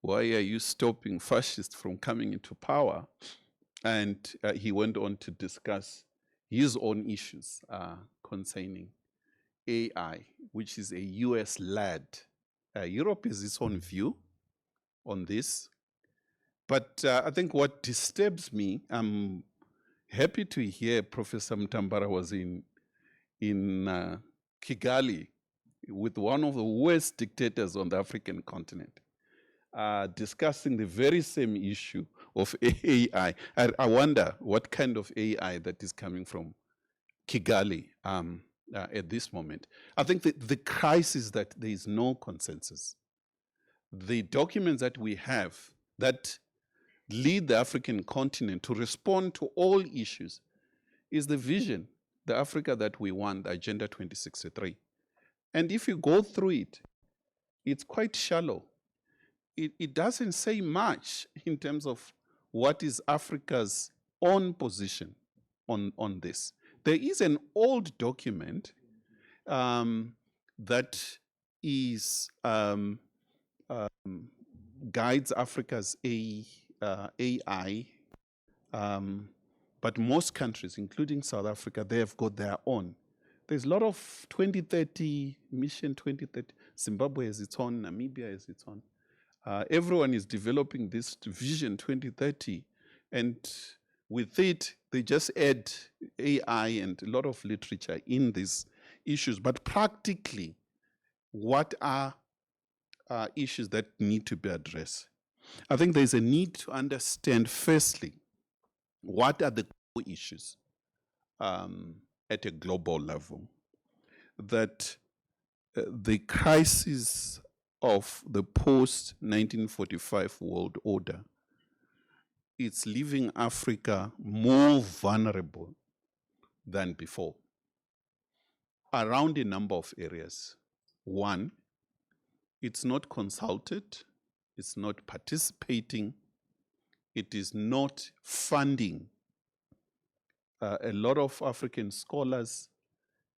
Why are you stopping fascists from coming into power? And he went on to discuss his own issues concerning AI, which is a US-led. Europe has its own view on this. But I think what disturbs me, I'm happy to hear Professor Mtambara was in Kigali with one of the worst dictators on the African continent, discussing the very same issue of AI. I wonder what kind of AI that is coming from Kigali at this moment. I think that the crisis that there is no consensus. The documents that we have that lead the African continent to respond to all issues is the vision, the Africa that we want, Agenda 2063. And if you go through it, it's quite shallow. It doesn't say much in terms of what is Africa's own position on this. There is an old document that is guides Africa's AI, but most countries, including South Africa, they have got their own. There's a lot of 2030, Mission 2030. Zimbabwe has its own, Namibia has its own. Everyone is developing this Vision 2030, and with it, they just add AI and a lot of literature in these issues. But practically, what are issues that need to be addressed? I think there's a need to understand, firstly, what are the core issues at a global level that the crisis of the post-1945 world order is leaving Africa more vulnerable than before around a number of areas. One, it's not consulted, it's not participating, it is not funding. A lot of African scholars,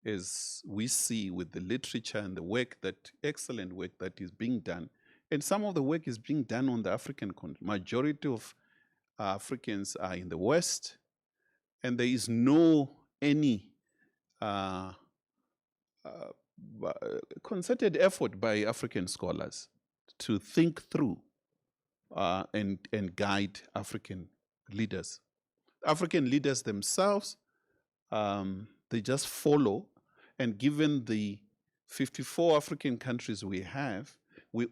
as we see with the literature and the work, that excellent work that is being done, and some of the work is being done on the African continent. Majority of Africans are in the West, and there is no any concerted effort by African scholars to think through and guide African leaders. African leaders themselves, they just follow, and given the 54 African countries we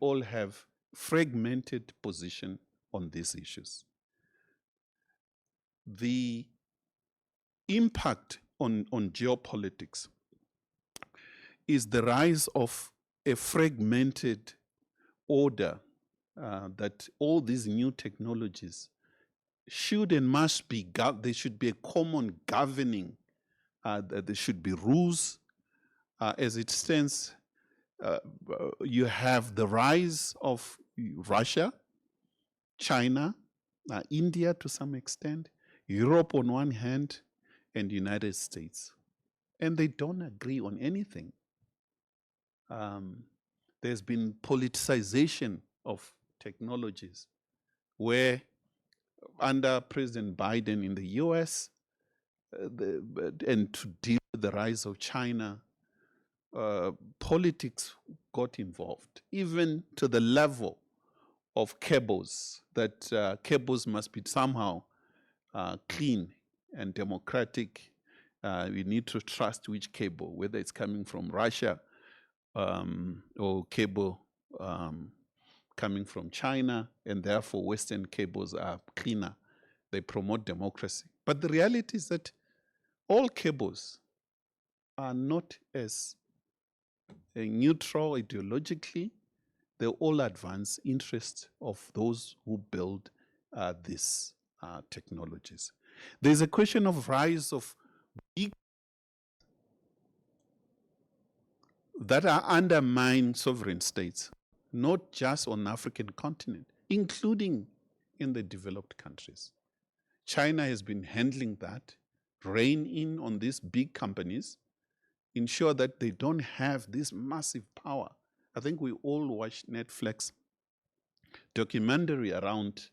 all have fragmented position on these issues. The impact on geopolitics is the rise of a fragmented order that all these new technologies should and must be, there should be a common governing, that there should be rules. As it stands, you have the rise of Russia, China, India to some extent, Europe on one hand, and the United States. And they don't agree on anything. There's been politicization of technologies where under President Biden in the US, and to deal with the rise of China, politics got involved, even to the level of cables, that cables must be somehow clean and democratic. We need to trust which cable, whether it's coming from Russia or cable coming from China, and therefore Western cables are cleaner. They promote democracy. But the reality is that all cables are not as neutral ideologically. They all advance interests of those who build these technologies. There's a question of rise of big that are undermine sovereign states, not just on the African continent, including in the developed countries. China has been handling that, rein in on these big companies, ensure that they don't have this massive power. I think we all watched Netflix documentary around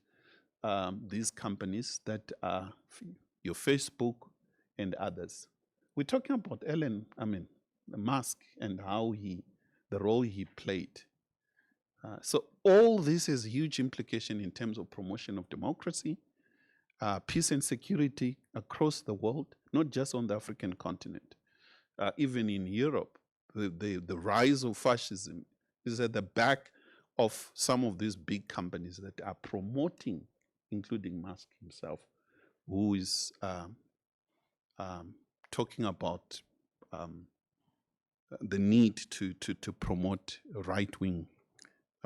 these companies that are your Facebook and others. We're talking about Musk and how the role he played. So all this has huge implication in terms of promotion of democracy, peace and security across the world, not just on the African continent, even in Europe. The rise of fascism is at the back of some of these big companies that are promoting, including Musk himself, who is talking about the need to promote right-wing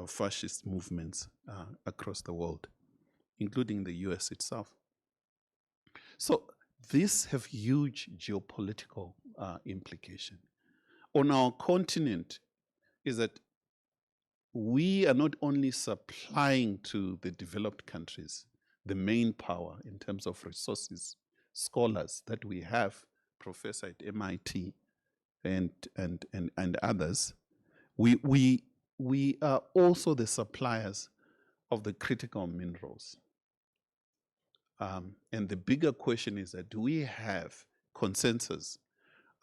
fascist movements across the world, including the US itself. So these have huge geopolitical implication. On our continent is that we are not only supplying to the developed countries the main power in terms of resources, scholars that we have, professor at MIT and others, we are also the suppliers of the critical minerals. And the bigger question is that, do we have consensus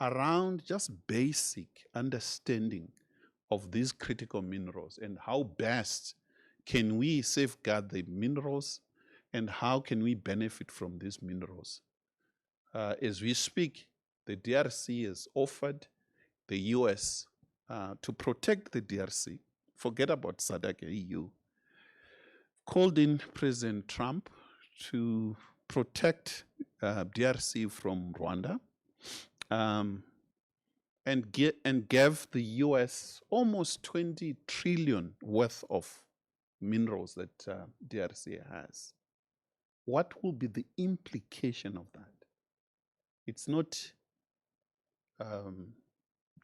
around just basic understanding of these critical minerals, and how best can we safeguard the minerals, and how can we benefit from these minerals? As we speak, the DRC has offered the US to protect the DRC, forget about SADC EU, called in President Trump to protect DRC from Rwanda, and gave the US almost 20 trillion worth of minerals that DRC has. What will be the implication of that? It's not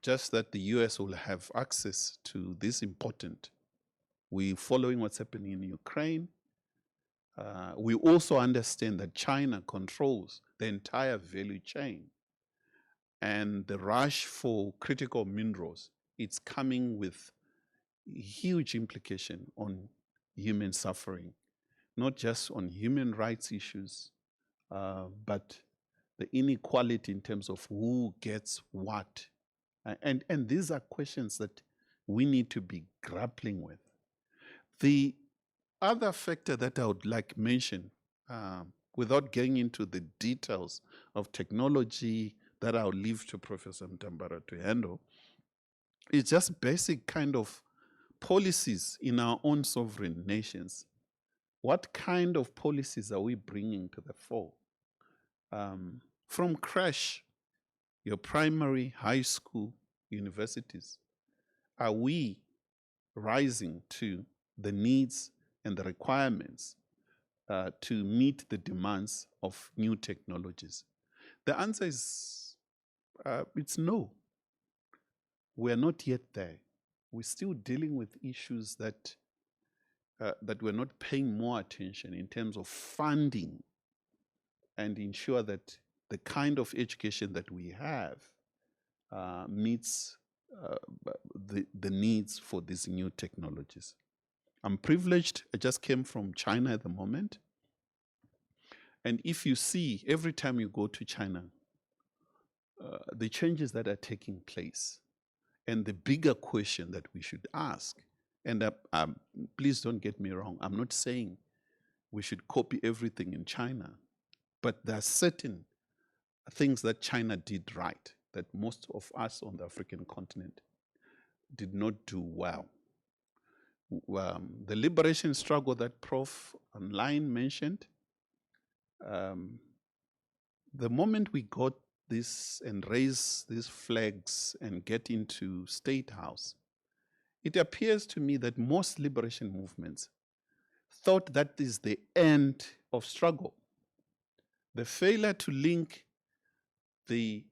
just that the US will have access to this important. We're following what's happening in Ukraine. We also understand that China controls the entire value chain. And the rush for critical minerals, it's coming with huge implication on human suffering, not just on human rights issues, but the inequality in terms of who gets what. And these are questions that we need to be grappling with. The other factor that I would like mention, without getting into the details of technology that I'll leave to Professor Mtambara to handle, is just basic kind of policies in our own sovereign nations. What kind of policies are we bringing to the fore? From crash, your primary, high school, universities, are we rising to the needs and the requirements to meet the demands of new technologies? The answer is, it's no. We're not yet there. We're still dealing with issues that we're not paying more attention in terms of funding and ensure that the kind of education that we have meets the needs for these new technologies. I'm privileged. I just came from China at the moment. And if you see, every time you go to China, the changes that are taking place, and the bigger question that we should ask, and please don't get me wrong, I'm not saying we should copy everything in China, but there are certain things that China did right that most of us on the African continent did not do well. The liberation struggle that Prof. Online mentioned, the moment we got this and raise these flags and get into State House, it appears to me that most liberation movements thought that is the end of struggle. The failure to link the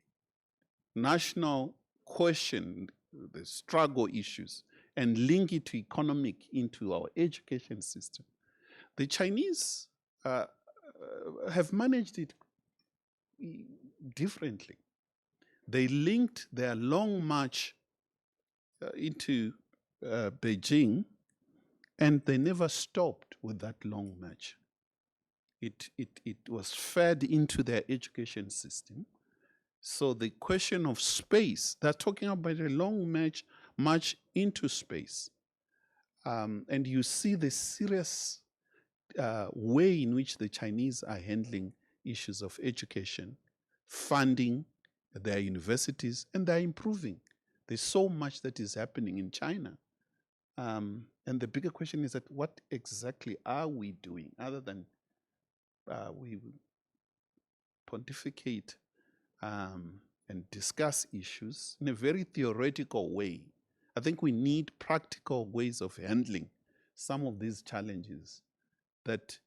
national question, the struggle issues, and link it to economic into our education system. The Chinese have managed it differently. They linked their long march into Beijing, and they never stopped with that long march. It was fed into their education system. So the question of space, they're talking about a long march into space. And you see the serious way in which the Chinese are handling issues of education, funding their universities, and they're improving. There's so much that is happening in China. And the bigger question is that what exactly are we doing other than we pontificate and discuss issues in a very theoretical way. I think we need practical ways of handling some of these challenges that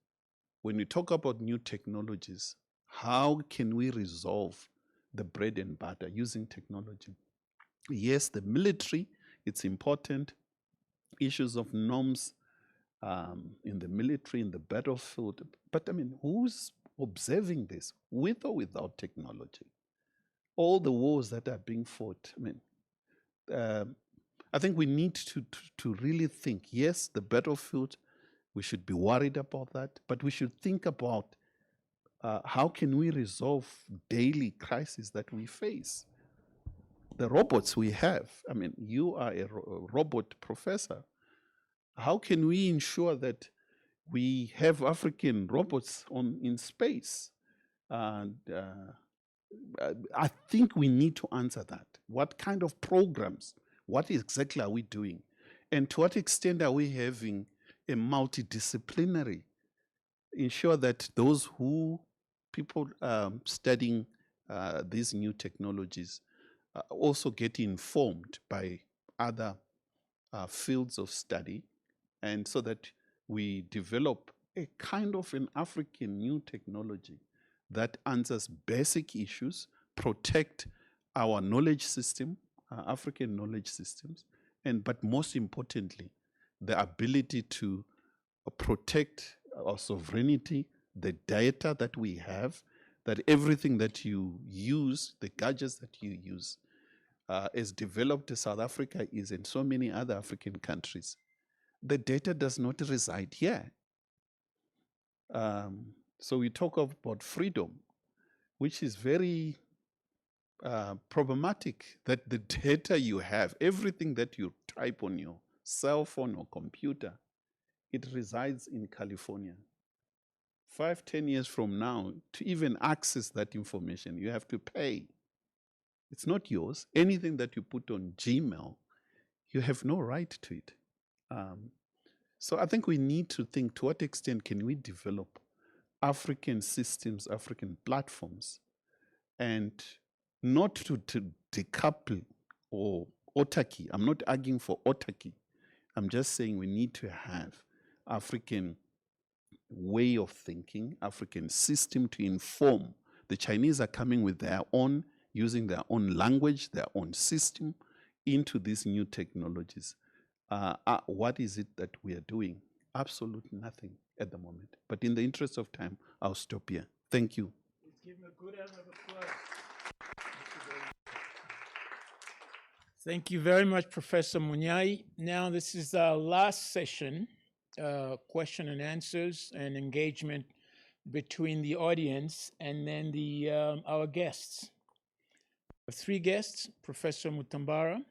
when we talk about new technologies, how can we resolve the bread and butter using technology? Yes, the military, it's important. Issues of norms in the military, in the battlefield. But I mean, who's observing this with or without technology? All the wars that are being fought, I mean, I think we need to really think, yes, the battlefield, we should be worried about that, but we should think about how can we resolve daily crises that we face? The robots we have, I mean, you are a robot professor. How can we ensure that we have African robots in space? And I think we need to answer that. What kind of programs? What exactly are we doing? And to what extent are we having a multidisciplinary? Ensure that those people studying these new technologies also get informed by other fields of study, and so that we develop a kind of an African new technology that answers basic issues, protect our knowledge system, African knowledge systems, but most importantly, the ability to protect our sovereignty, the data that we have, that everything that you use, the gadgets that you use, as developed as South Africa is and so many other African countries, the data does not reside here. So we talk about freedom, which is very problematic, that the data you have, everything that you type on your cell phone or computer, it resides in California. 5-10 years from now, to even access that information, you have to pay. It's not yours. Anything that you put on Gmail, you have no right to it. So I think we need to think, to what extent can we develop African systems, African platforms, and not to decouple or autarky. I'm not arguing for autarky. I'm just saying we need to have African way of thinking, African system to inform. The Chinese are coming with their own, using their own language, their own system into these new technologies. What is it that we are doing? Absolutely nothing at the moment. But in the interest of time, I'll stop here. Thank you. Let's give him a good round of applause. Thank you very much, Professor Munyai. Now, this is our last session, question and answers and engagement between the audience and then our guests. We have 3 guests, Professor Mutambara,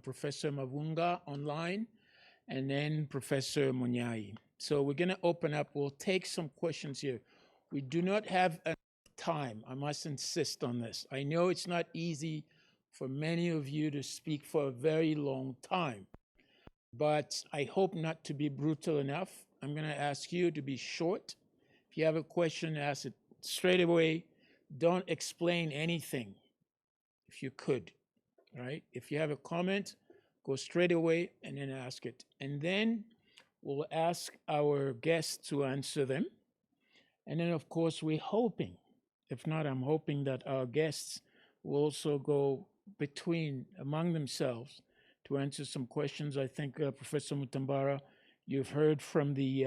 Professor Mavunga online, and then Professor Munyai. So we're going to open up. We'll take some questions here. We do not have enough time. I must insist on this. I know it's not easy for many of you to speak for a very long time, but I hope not to be brutal enough. I'm going to ask you to be short. If you have a question, ask it straight away. Don't explain anything, if you could, right? If you have a comment, go straight away and then ask it. And then we'll ask our guests to answer them. And then, of course, we're hoping, if not, I'm hoping that our guests will also go among themselves to answer some questions. I think, Professor Mutambara, you've heard from the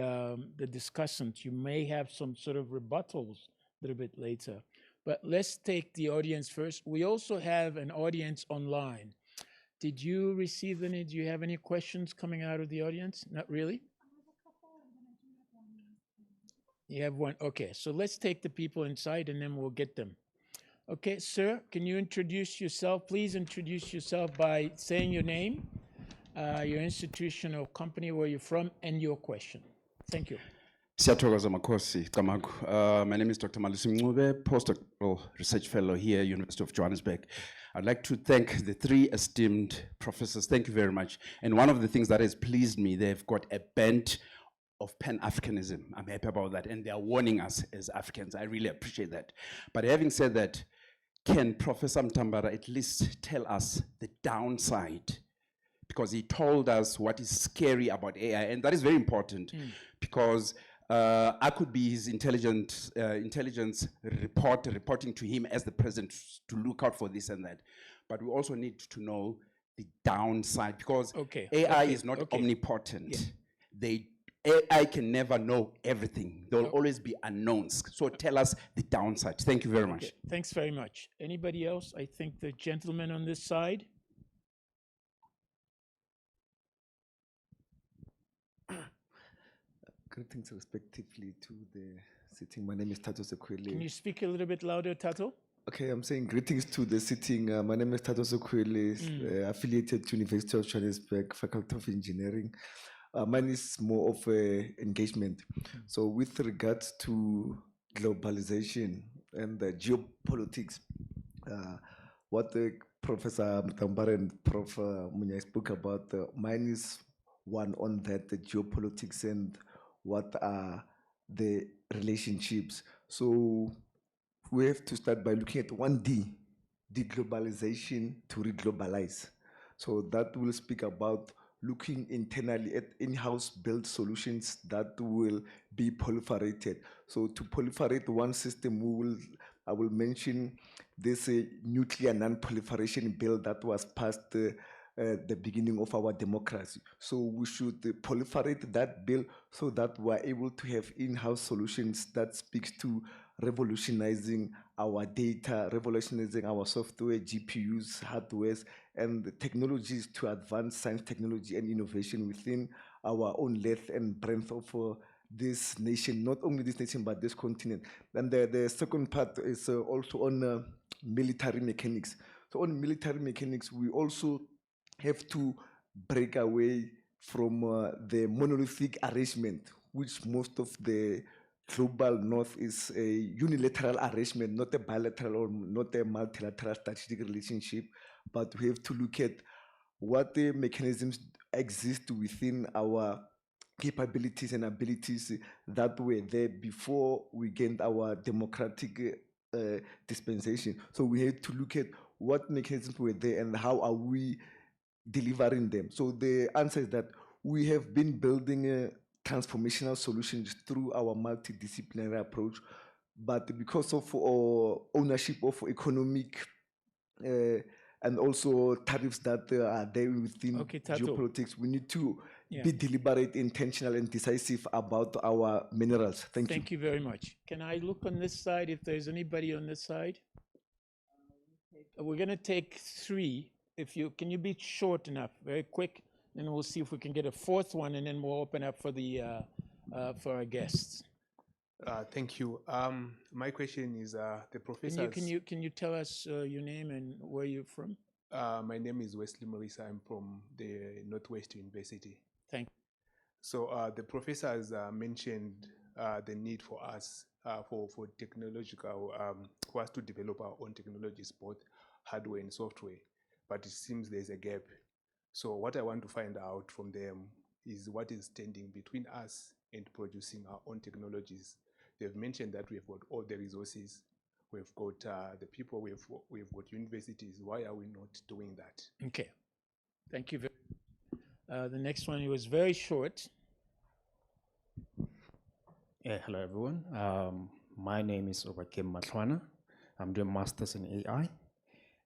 discussants. You may have some sort of rebuttals a little bit later. But let's take the audience first. We also have an audience online. Did you receive any? Do you have any questions coming out of the audience? Not really? You have one? Okay, so let's take the people inside and then we'll get them. Okay, sir, can you introduce yourself? Please introduce yourself by saying your name, your institution or company where you're from, and your question. Thank you. Siyathokoza Makhosi Camagu. My name is Dr. Malusi Mncube, postdoctoral research fellow here, University of Johannesburg. I'd like to thank the three esteemed professors. Thank you very much. And one of the things that has pleased me, they've got a bent of Pan-Africanism. I'm happy about that. And they are warning us as Africans. I really appreciate that. But having said that, can Professor Mtambara at least tell us the downside? Because he told us what is scary about AI, and that is very important because I could be his intelligence reporting to him as the president to look out for this and that. But we also need to know the downside because AI is not omnipotent. AI can never know everything. There will always be unknowns. So tell us the downside. Thank you very much. Thanks very much. Anybody else? I think the gentleman on this side. Greetings respectively to the sitting. My name is Tato Sekwele. Can you speak a little bit louder, Tato? Okay, I'm saying greetings to the sitting. My name is Tato Sekwele, affiliated to University of Johannesburg, Faculty of Engineering. Mine is more of engagement. So with regards to globalization and the geopolitics, what the Professor Mutambara and Prof. Munya spoke about, mine is one on that, the geopolitics and what are the relationships. So we have to start by looking at 1D, deglobalization to reglobalize. So that will speak about looking internally at in-house built solutions that will be proliferated. So to proliferate one system, I will mention this nuclear non-proliferation bill that was passed the beginning of our democracy. So we should proliferate that bill so that we're able to have in-house solutions that speaks to revolutionizing our data, revolutionizing our software, GPUs, hardwares, and the technologies to advance science, technology, and innovation within our own length and breadth of this nation, not only this nation, but this continent. And the second part is also on military mechanics. So on military mechanics, we also have to break away from the monolithic arrangement, which most of the global north is a unilateral arrangement, not a bilateral or not a multilateral strategic relationship, but we have to look at what the mechanisms exist within our capabilities and abilities that were there before we gained our democratic dispensation. So we had to look at what mechanisms were there and how are we delivering them. So the answer is that we have been building transformational solutions through our multidisciplinary approach, but because of ownership of economic and also tariffs that are there within geopolitics, we need to be deliberate, intentional, and decisive about our minerals. Thank you. Thank you very much. Can I look on this side if there's anybody on this side? We're going to take three. Can you be short enough, very quick, and we'll see if we can get a fourth one, and then we'll open up for the for our guests. Thank you. My question is the professor. Can you tell us your name and where you're from? My name is Wesley Morisa. I'm from the Northwest University. Thank you. So the professor has mentioned the need for us for technological for us to develop our own technologies, both hardware and software. But it seems there's a gap. So what I want to find out from them is what is standing between us and producing our own technologies. They've mentioned that we've got all the resources, we've got the people, we've got universities. Why are we not doing that? Okay, thank you very much. The next one was very short. Hello everyone. My name is Obakem Matlwana. I'm doing masters in AI.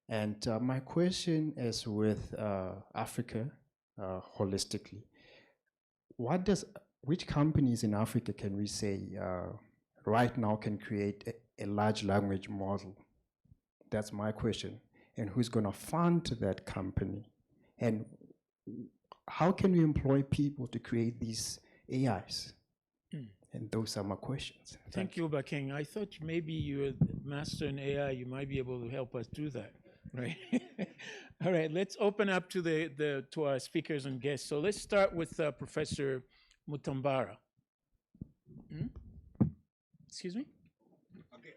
And my question is with Africa holistically. Which companies in Africa can we say right now can create a large language model? That's my question. And who's going to fund that company? And how can we employ people to create these AIs? And those are my questions. Thank you, Obakem. I thought maybe you're a master in AI. You might be able to help us do that. Right. All right. Let's open up to our speakers and guests. So let's start with Professor Mutambara. Excuse me?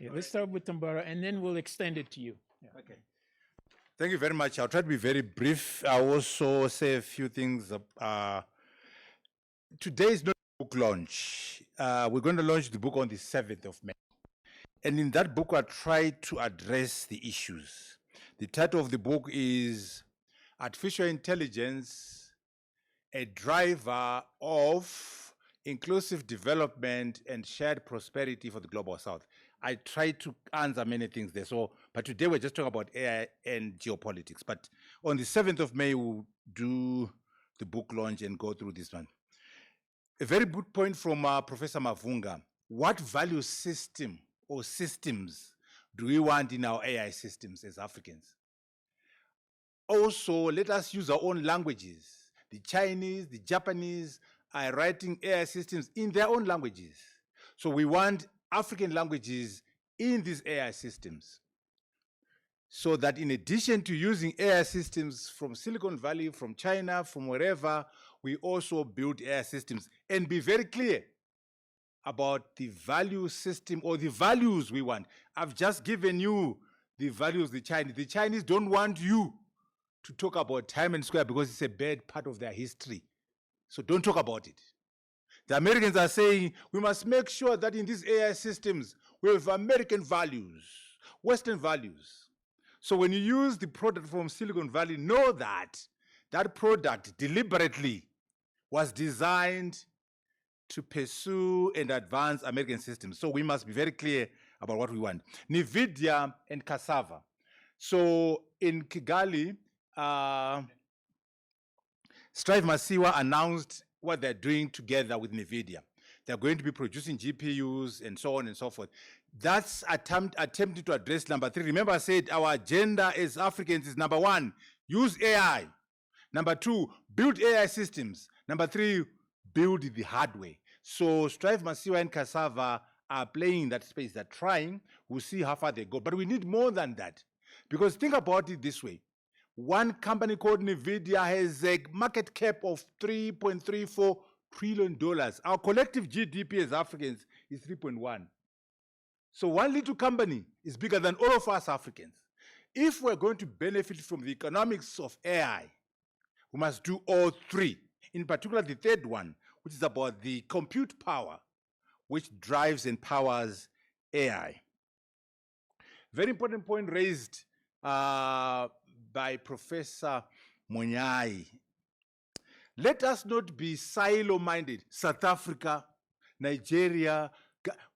Yeah, let's start with Tambara, and then we'll extend it to you. Yeah. Okay. Thank you very much. I'll try to be very brief. I'll also say a few things. Today is not a book launch. We're going to launch the book on the 7th of May. And in that book, I try to address the issues. The title of the book is Artificial Intelligence, a Driver of Inclusive Development and Shared Prosperity for the Global South. I try to answer many things there. But today we're just talking about AI and geopolitics. But on the 7th of May, we'll do the book launch and go through this one. A very good point from Professor Mavunga. What value system or systems do we want in our AI systems as Africans? Also, let us use our own languages. The Chinese, the Japanese are writing AI systems in their own languages. So we want African languages in these AI systems, so that in addition to using AI systems from Silicon Valley, from China, from wherever, we also build AI systems and be very clear about the value system or the values we want. I've just given you the values the Chinese. The Chinese don't want you to talk about time and square because it's a bad part of their history. So don't talk about it. The Americans are saying we must make sure that in these AI systems, we have American values, Western values. So when you use the product from Silicon Valley, know that that product deliberately was designed to pursue and advance American systems. So we must be very clear about what we want. NVIDIA and cassava. So in Kigali, Strive Masiwa announced what they're doing together with NVIDIA. They're going to be producing GPUs and so on and so forth. That's attempting to address number 3. Remember I said our agenda as Africans is number 1, use AI. Number 2, build AI systems. Number 3, build the hardware. So Strive Masiwa and Cassava are playing in that space. They're trying. We'll see how far they go. But we need more than that. Because think about it this way. One company called NVIDIA has a market cap of $3.34 trillion. Our collective GDP as Africans is 3.1. So one little company is bigger than all of us Africans. If we're going to benefit from the economics of AI, we must do all 3. In particular, the 3rd one, which is about the compute power, which drives and powers AI. Very important point raised by Professor Monyai. Let us not be silo-minded. South Africa, Nigeria.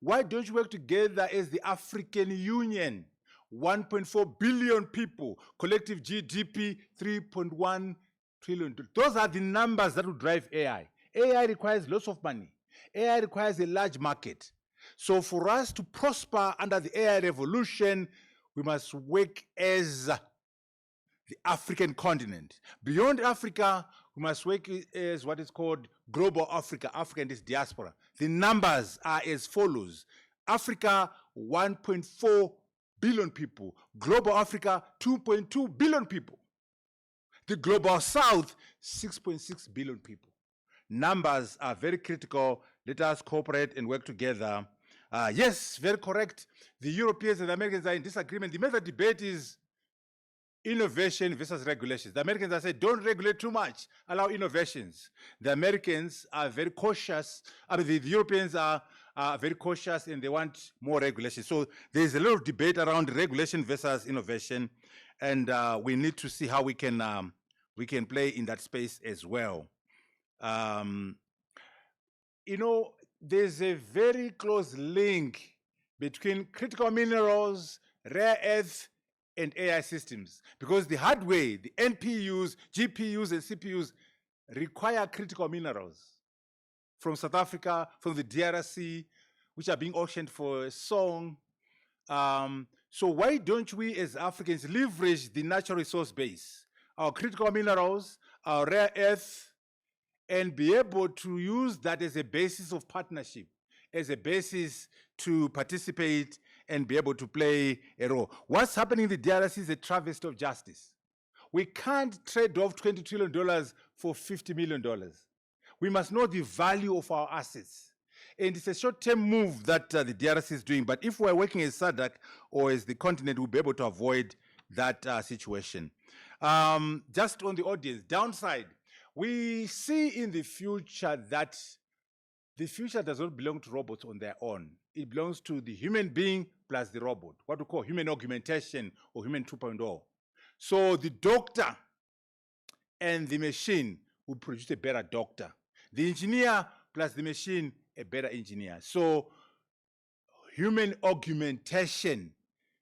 Why don't you work together as the African Union? 1.4 billion people, collective GDP, 3.1 trillion. Those are the numbers that will drive AI. AI requires lots of money. AI requires a large market. So for us to prosper under the AI revolution, we must work as the African continent. Beyond Africa, we must work as what is called global Africa. Africa and its diaspora. The numbers are as follows. Africa, 1.4 billion people. Global Africa, 2.2 billion people. The global South, 6.6 billion people. Numbers are very critical. Let us cooperate and work together. Yes, very correct. The Europeans and the Americans are in disagreement. The major debate is innovation versus regulations. The Americans are saying, don't regulate too much, allow innovations. The Americans are very cautious. The Europeans are very cautious and they want more regulation. So there's a lot of debate around regulation versus innovation. And we need to see how we can play in that space as well. You know, there's a very close link between critical minerals, rare earth, and AI systems, because the hardware, the NPUs, GPUs, and CPUs require critical minerals from South Africa, from the DRC, which are being auctioned for a song. So why don't we as Africans leverage the natural resource base, our critical minerals, our rare earth, and be able to use that as a basis of partnership, as a basis to participate and be able to play a role. What's happening in the DRC is a travesty of justice. We can't trade off $20 trillion for $50 million. We must know the value of our assets. And it's a short-term move that the DRC is doing. But if we're working as SADC or as the continent, we'll be able to avoid that situation. Just on the audience, downside, we see in the future that the future does not belong to robots on their own. It belongs to the human being plus the robot, what we call human augmentation or human 2.0. So the doctor and the machine will produce a better doctor. The engineer plus the machine, a better engineer. So human augmentation,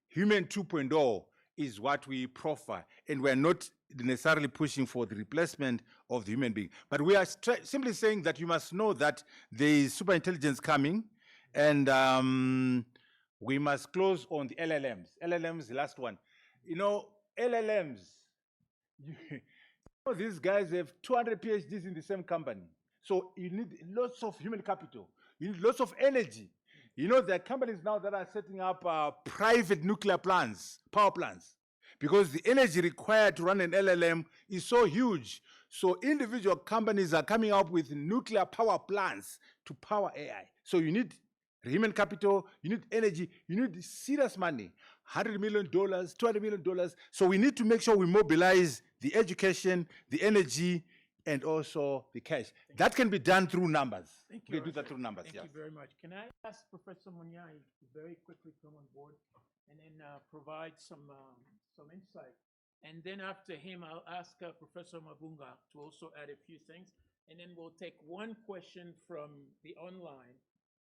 human 2.0 is what we proffer, and we're not necessarily pushing for the replacement of the human being. But we are simply saying that you must know that there is super intelligence coming, and we must close on the LLMs. LLMs, the last one. You know, LLMs, these guys have 200 PhDs in the same company. So you need lots of human capital. You need lots of energy. You know, there are companies now that are setting up private nuclear plants, power plants, because the energy required to run an LLM is so huge. So individual companies are coming up with nuclear power plants to power AI. So you need human capital, you need energy, you need serious money, $100 million, $200 million. So we need to make sure we mobilize the education, the energy, and also the cash. That can be done through numbers. Thank We you. can do that through numbers. Thank you very much. Can I ask Professor Munyai to very quickly come on board and then provide some insight? And then after him, I'll ask Professor Mabunga to also add a few things. And then we'll take one question from the online,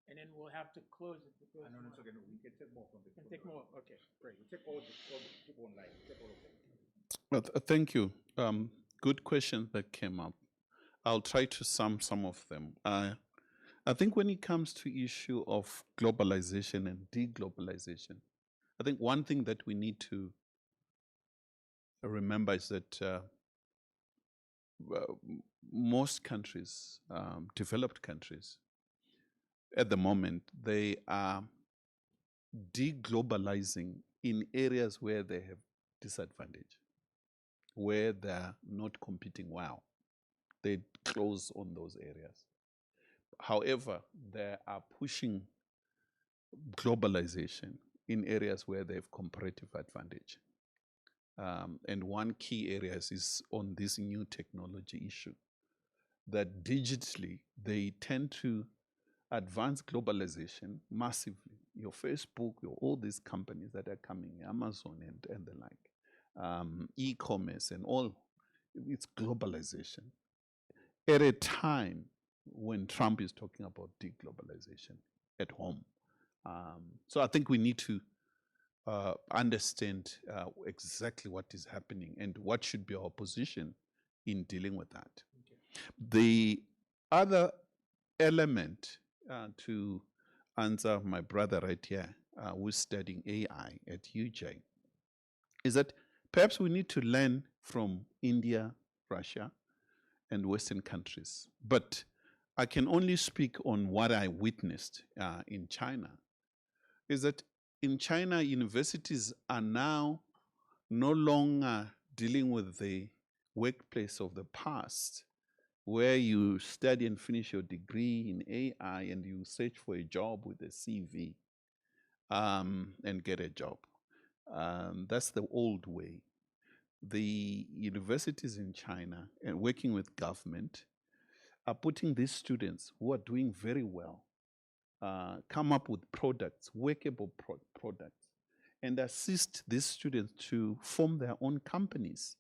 and then we'll have to close it. Because No, it's okay. No, we can take more from the can take more. Okay, great. We take all the people online. We take all of them. Thank you. Good questions that came up. I'll try to sum some of them. I think when it comes to issue of globalization and deglobalization, I think one thing that we need to remember is that most countries, developed countries, at the moment, they are deglobalizing in areas where they have disadvantage, where they're not competing well. They close on those areas. However, they are pushing globalization in areas where they have comparative advantage. And one key area is on this new technology issue, that digitally they tend to advance globalization massively. Your Facebook, all these companies that are coming, Amazon and the like, e-commerce and all, it's globalization. At a time when Trump is talking about deglobalization at home. So I think we need to understand exactly what is happening and what should be our position in dealing with that. Okay. The other element to answer my brother right here, who's studying AI at UJ, is that perhaps we need to learn from India, Russia, and Western countries. But I can only speak on what I witnessed in China, is that in China, universities are now no longer dealing with the workplace of the past, where you study and finish your degree in AI and you search for a job with a CV and get a job. That's the old way. The universities in China and working with government are putting these students who are doing very well, come up with products, workable products, and assist these students to form their own companies,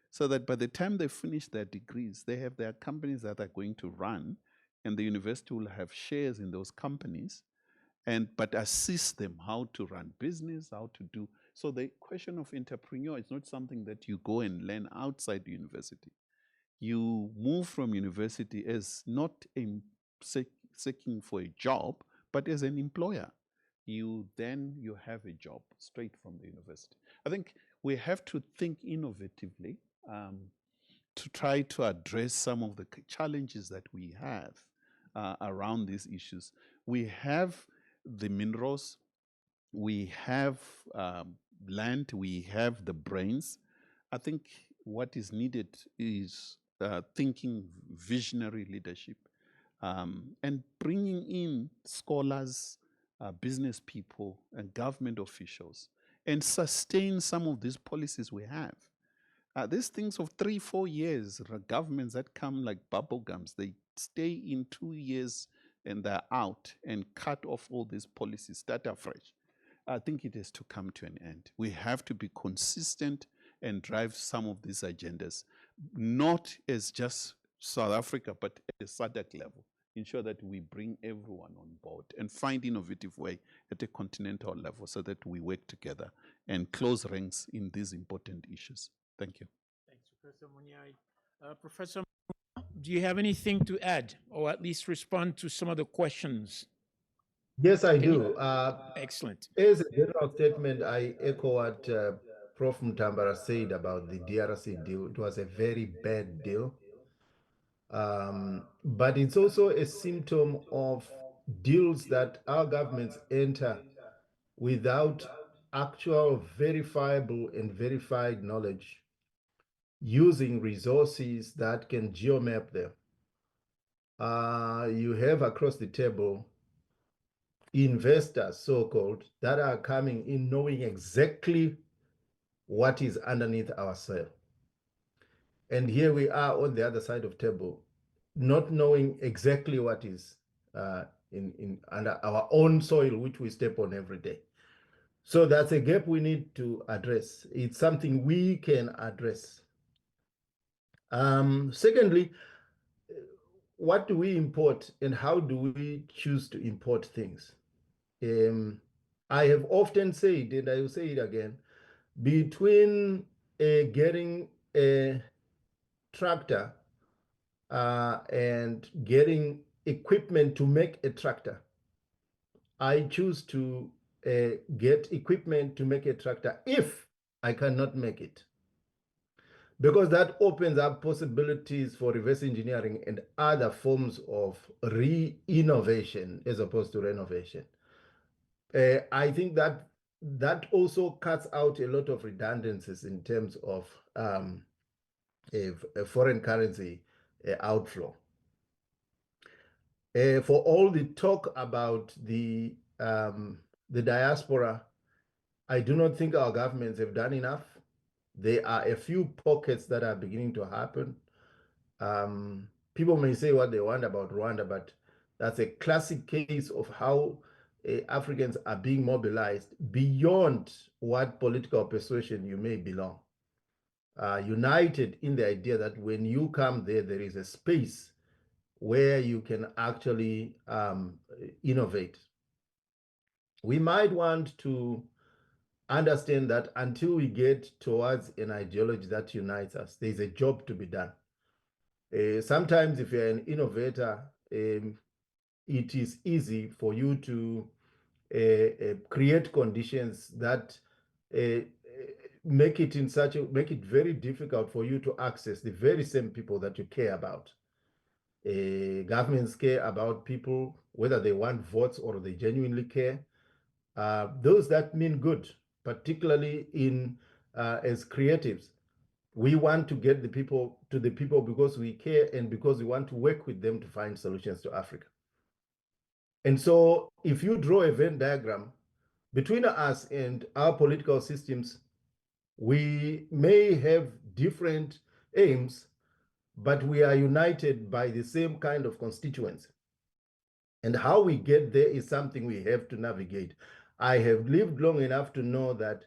so that by the time they finish their degrees, they have their companies that are going to run, and the university will have shares in those companies, but assist them how to run business, how to do. So the question of entrepreneur is not something that you go and learn outside the university. You move from university as not seeking for a job, but as an employer. You have a job straight from the university. I think we have to think innovatively to try to address some of the challenges that we have around these issues. We have the minerals, we have land, we have the brains. I think what is needed is thinking visionary leadership and bringing in in scholars, business people, and government officials and sustain some of these policies we have. These things of 3-4 years, governments that come like bubble gums, they stay in 2 years and they're out and cut off all these policies, start afresh. I think it has to come to an end. We have to be consistent and drive some of these agendas, not as just South Africa, but at a SADC level. Ensure that we bring everyone on board and find innovative way at a continental level so that we work together and close ranks in these important issues. Thank you. Thanks, Professor Munyai. Professor, do you have anything to add or at least respond to some of the questions? Yes, I do. Excellent. As a general statement, I echo what Prof. Mutambara said about the DRC deal. It was a very bad deal. But it's also a symptom of deals that our governments enter without actual verifiable and verified knowledge, using resources that can geomap them. You have across the table investors, so-called, that are coming in knowing exactly what is underneath our soil. And here we are on the other side of the table, not knowing exactly what is under our own soil, which we step on every day. So that's a gap we need to address. It's something we can address. Secondly, what do we import and how do we choose to import things? I have often said, and I will say it again, between getting a tractor and getting equipment to make a tractor, I choose to get equipment to make a tractor if I cannot make it, because that opens up possibilities for reverse engineering and other forms of re-innovation as opposed to renovation. I think that that also cuts out a lot of redundancies in terms of a foreign currency outflow. For all the talk about the diaspora, I do not think our governments have done enough. There are a few pockets that are beginning to happen. People may say what they want about Rwanda, but that's a classic case of how Africans are being mobilized beyond what political persuasion you may belong. United in the idea that when you come there, there is a space where you can actually innovate. We might want to understand that until we get towards an ideology that unites us, there's a job to be done. Sometimes if you're an innovator, it is easy for you to create conditions that make it very difficult for you to access the very same people that you care about. Governments care about people, whether they want votes or they genuinely care. Those that mean good, particularly in as creatives, we want to get the people to the people because we care and because we want to work with them to find solutions to Africa. And so if you draw a Venn diagram between us and our political systems, we may have different aims, but we are united by the same kind of constituents. And how we get there is something we have to navigate. I have lived long enough to know that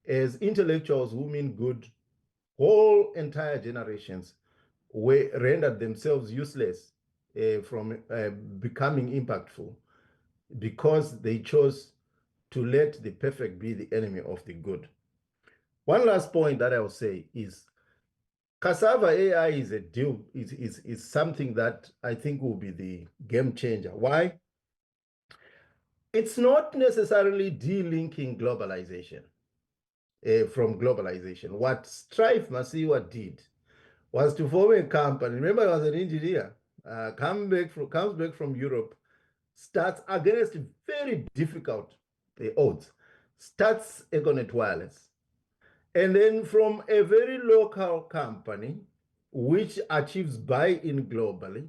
as intellectuals who mean good, whole entire generations were rendered themselves useless from becoming impactful because they chose to let the perfect be the enemy of the good. One last point that I will say is Cassava AI is a deal, is something that I think will be the game changer. Why? It's not necessarily delinking globalization from globalization. What Strive Masiwa did was to form a company. Remember, I was an engineer, comes back from Europe, starts against very difficult odds, starts Econet Wireless. And then from a very local company, which achieves buy-in globally,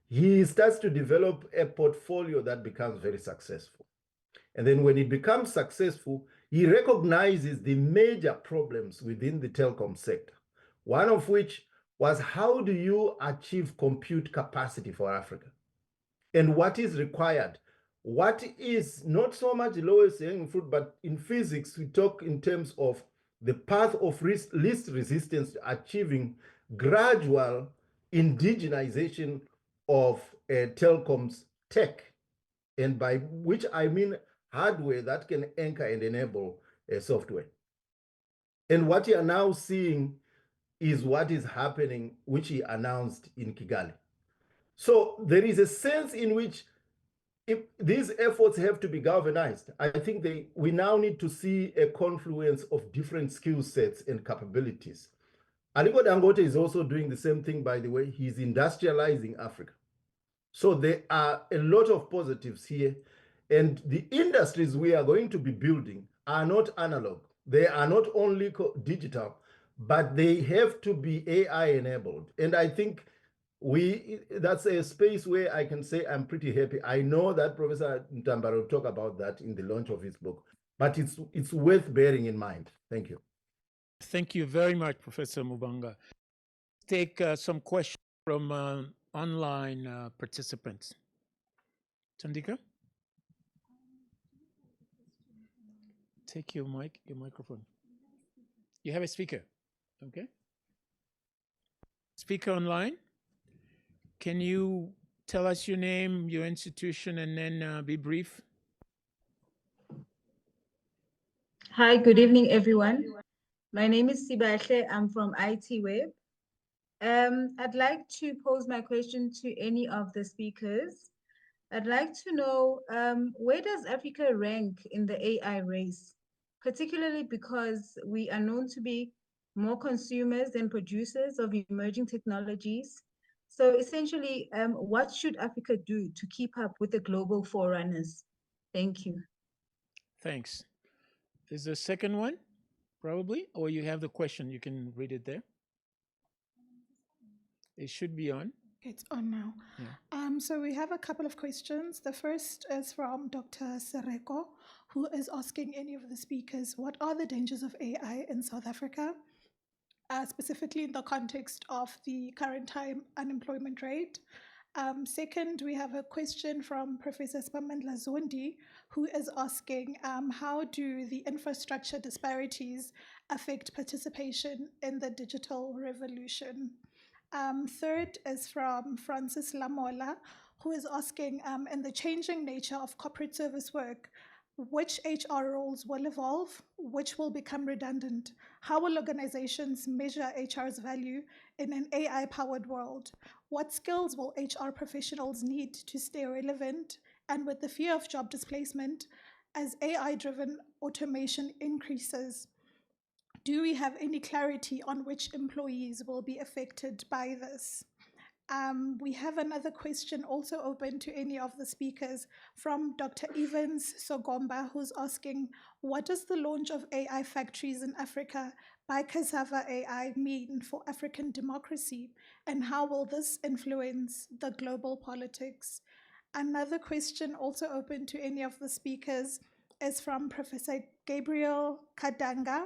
he starts to develop a portfolio that becomes very successful. And then when it becomes successful, he recognizes the major problems within the telecom sector, one of which was how do you achieve compute capacity for Africa? And what is required? What is not so much the lowest hanging fruit, but in physics, we talk in terms of the path of least resistance to achieving gradual indigenization of telecoms tech. And by which I mean hardware that can anchor and enable software. And what you are now seeing is what is happening, which he announced in Kigali. So there is a sense in which if these efforts have to be galvanized, I think we now need to see a confluence of different skill sets and capabilities. Aliko Dangote is also doing the same thing, by the way. He's industrializing Africa. So there are a lot of positives here. And the industries we are going to be building are not analog. They are not only digital, but they have to be AI enabled. And I think that's a space where I can say I'm pretty happy. I know that Professor Ntambara will talk about that in the launch of his book, but it's worth bearing in mind. Thank you. Thank you very much, Professor Mubanga. Take some questions from online participants. Tandika? Take your microphone. You have a speaker, okay? Speaker online. Can you tell us your name, your institution, and then be brief? Hi, good evening, everyone. My name is Sibahle. I'm from IT Web. I'd like to pose my question to any of the speakers. I'd like to know, where does Africa rank in the AI race, particularly because we are known to be more consumers than producers of emerging technologies? So essentially, what should Africa do to keep up with the global forerunners? Thank you. Thanks. Is there a second one, probably? Or you have the question, you can read it there. It should be on. It's on now. Yeah. So we have a couple of questions. The first is from Dr. Sereko, who is asking any of the speakers, what are the dangers of AI in South Africa, specifically in the context of the current time unemployment rate? Second, we have a question from Professor Spamandla Zondi, who is asking, how do the infrastructure disparities affect participation in the digital revolution? Third is from Francis Lamola, who is asking, in the changing nature of corporate service work, which HR roles will evolve, which will become redundant? How will organizations measure HR's value in an AI-powered world? What skills will HR professionals need to stay relevant? And with the fear of job displacement, as AI-driven automation increases, do we have any clarity on which employees will be affected by this? We have another question also open to any of the speakers from Dr. Evans Sogomba, who's asking, what does the launch of AI factories in Africa by Cassava AI mean for African democracy? And how will this influence the global politics? Another question also open to any of the speakers is from Professor Gabriel Kadanga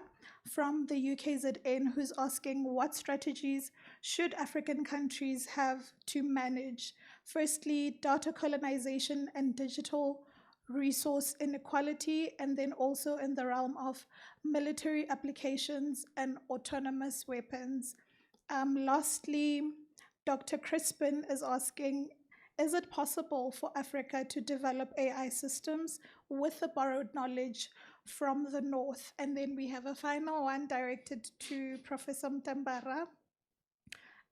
from the UKZN, who's asking what strategies should African countries have to manage, firstly, data colonization and digital resource inequality, and then also in the realm of military applications and autonomous weapons. Lastly, Dr. Crispin is asking, is it possible for Africa to develop AI systems with the borrowed knowledge from the North? And then we have a final one directed to Professor Mtambara.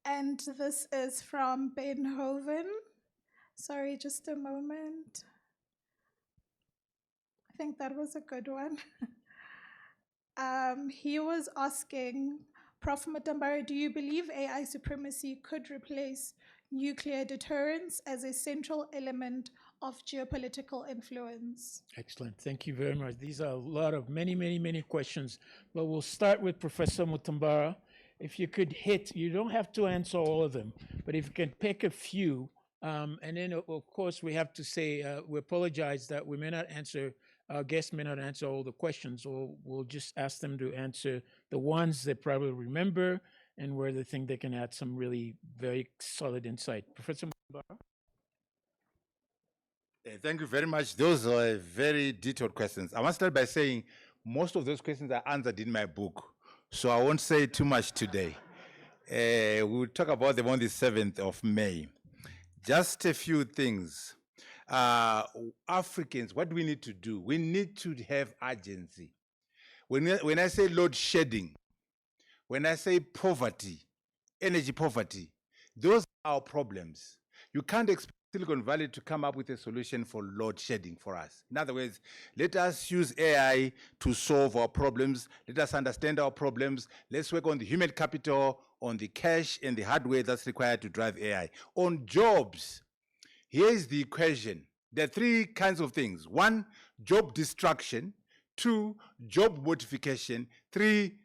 And this is from Ben Hoven. Sorry, just a moment. I think that was a good one. He was asking, Prof. Mtambara, do you believe AI supremacy could replace nuclear deterrence as a central element of geopolitical influence? Excellent. Thank you very much. These are a lot of many questions, but we'll start with Professor Mutambara. If you could hit, you don't have to answer all of them, but if you can pick a few And then, of course, we have to say we apologize that we may not answer, our guests may not answer all the questions, or we'll just ask them to answer the ones they probably remember and where they think they can add some really very solid insight. Professor Mbara? Thank you very much. Those are very detailed questions. I must start by saying most of those questions are answered in my book, so I won't say too much today. We'll talk about them on the 7th of May. Just a few things. Africans, what do we need to do? We need to have urgency. When I say load shedding, when I say poverty, energy poverty, those are our problems. You can't expect Silicon Valley to come up with a solution for load shedding for us. In other words, let us use AI to solve our problems. Let us understand our problems. Let's work on the human capital, on the cash and the hardware that's required to drive AI. On jobs, here's the equation. There are three kinds of things. One, job destruction. Two, job modification. Three,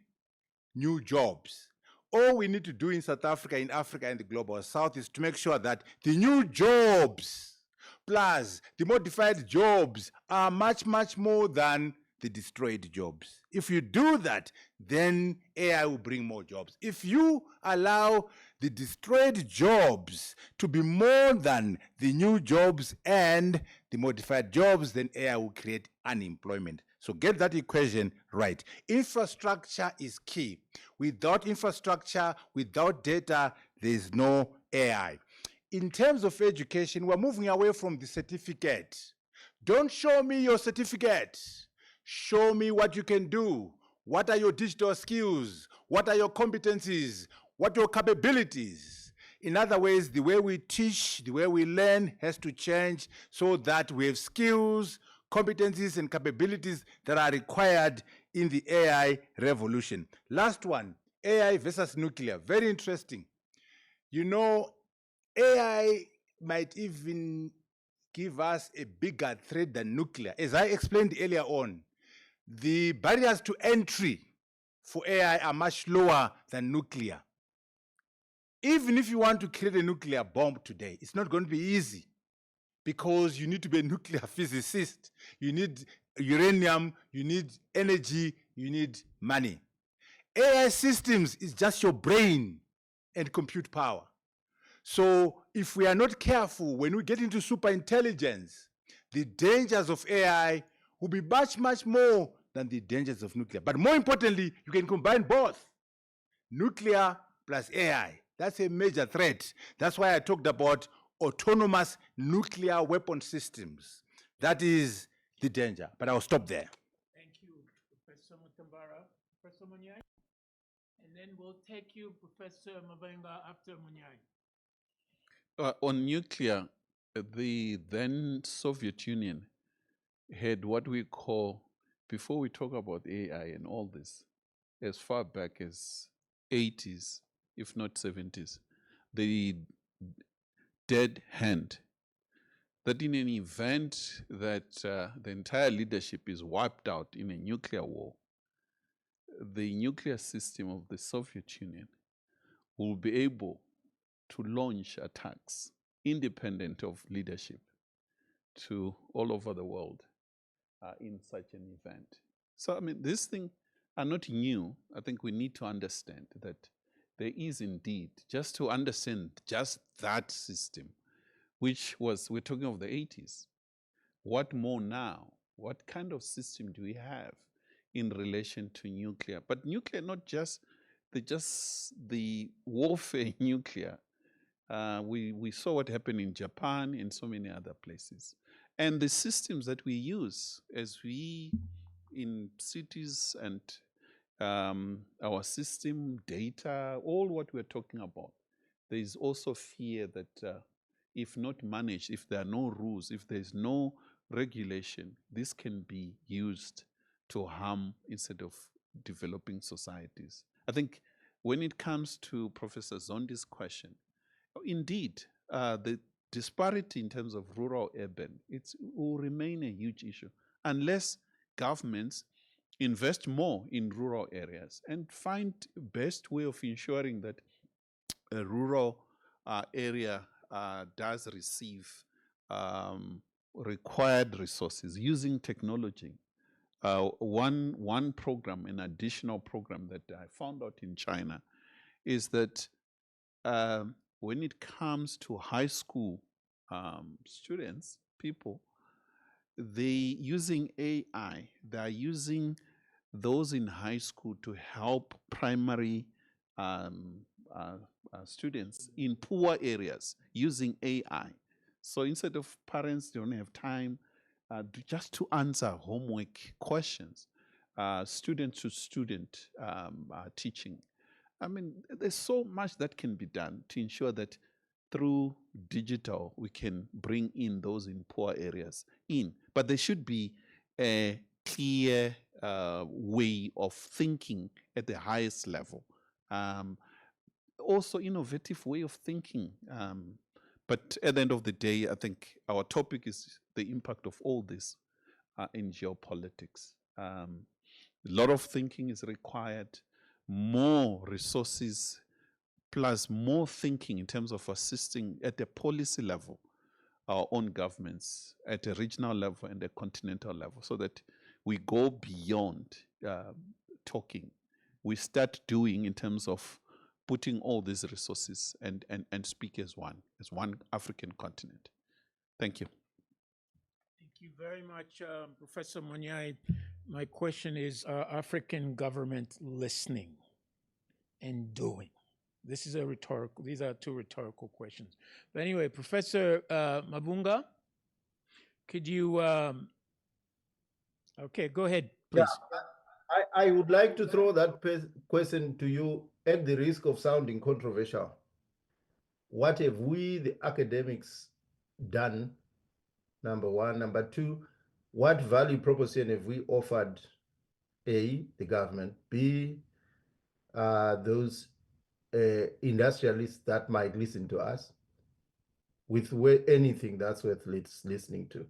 new jobs. All we need to do in South Africa, in Africa, and the global south is to make sure that the new jobs plus the modified jobs are much, much more than the destroyed jobs. If you do that, then AI will bring more jobs. If you allow the destroyed jobs to be more than the new jobs and the modified jobs, then AI will create unemployment. So get that equation right. Infrastructure is key. Without infrastructure, without data, there is no AI. In terms of education, we're moving away from the certificate. Don't show me your certificate. Show me what you can do. What are your digital skills? What are your competencies? What are your capabilities? In other words, the way we teach, the way we learn has to change so that we have skills, competencies, and capabilities that are required in the AI revolution. Last one, AI versus nuclear. Very interesting. You know, AI might even give us a bigger threat than nuclear. As I explained earlier on, the barriers to entry for AI are much lower than nuclear. Even if you want to create a nuclear bomb today, it's not going to be easy because you need to be a nuclear physicist. You need uranium, you need energy, you need money. AI systems is just your brain and compute power. So if we are not careful, when we get into superintelligence, the dangers of AI will be much, much more than the dangers of nuclear. But more importantly, you can combine both, nuclear plus AI. That's a major threat. That's why I talked about autonomous nuclear weapon systems. That is the danger, but I'll stop there. Thank you, Professor Mutambara. Professor Munyai? And then we'll take you, Professor Mabenga, after Munyai. On nuclear, the then Soviet Union had what we call, before we talk about AI and all this, as far back as 80s, if not 70s, the dead hand. That in an event that the entire leadership is wiped out in a nuclear war, the nuclear system of the Soviet Union will be able to launch attacks independent of leadership to all over the world in such an event. So, I mean, these things are not new. I think we need to understand that there is indeed, just to understand just that system, which was, we're talking of the 80s. What more now? What kind of system do we have in relation to nuclear? But nuclear, not just the warfare nuclear. We saw what happened in Japan and so many other places. And the systems that we use as we, in cities and our system, data, all what we're talking about, there is also fear that if not managed, if there are no rules, if there's no regulation, this can be used to harm instead of developing societies. I think when it comes to Professor Zondi's question, indeed, the disparity in terms of rural-urban, it will remain a huge issue unless governments invest more in rural areas and find best way of ensuring that a rural area does receive required resources using technology. One program, an additional program that I found out in China, is that when it comes to high school students, people, they using AI. They are using those in high school to help primary students in poor areas using AI. So instead of parents don't have time just to answer homework questions, student to student teaching. I mean, there's so much that can be done to ensure that through digital we can bring in those in poor areas in. But there should be a clear way of thinking at the highest level. Also innovative way of thinking. But at the end of the day, I think our topic is the impact of all this in geopolitics. A lot of thinking is required, more resources, plus more thinking in terms of assisting at the policy level our own governments, at a regional level and a continental level, so that we go beyond talking. We start doing in terms of putting all these resources and speak as one African continent. Thank you. Thank you very much, Professor Monyai. My question is, are African government listening and doing? This is a rhetorical, these are two rhetorical questions. But anyway, Professor Mabunga, could you, okay, go ahead, please. Yeah, I would like to throw that question to you at the risk of sounding controversial. What have we, the academics, done? Number one. Number two, what value proposition have we offered? A, the government. B, those industrialists that might listen to us with anything that's worth listening to.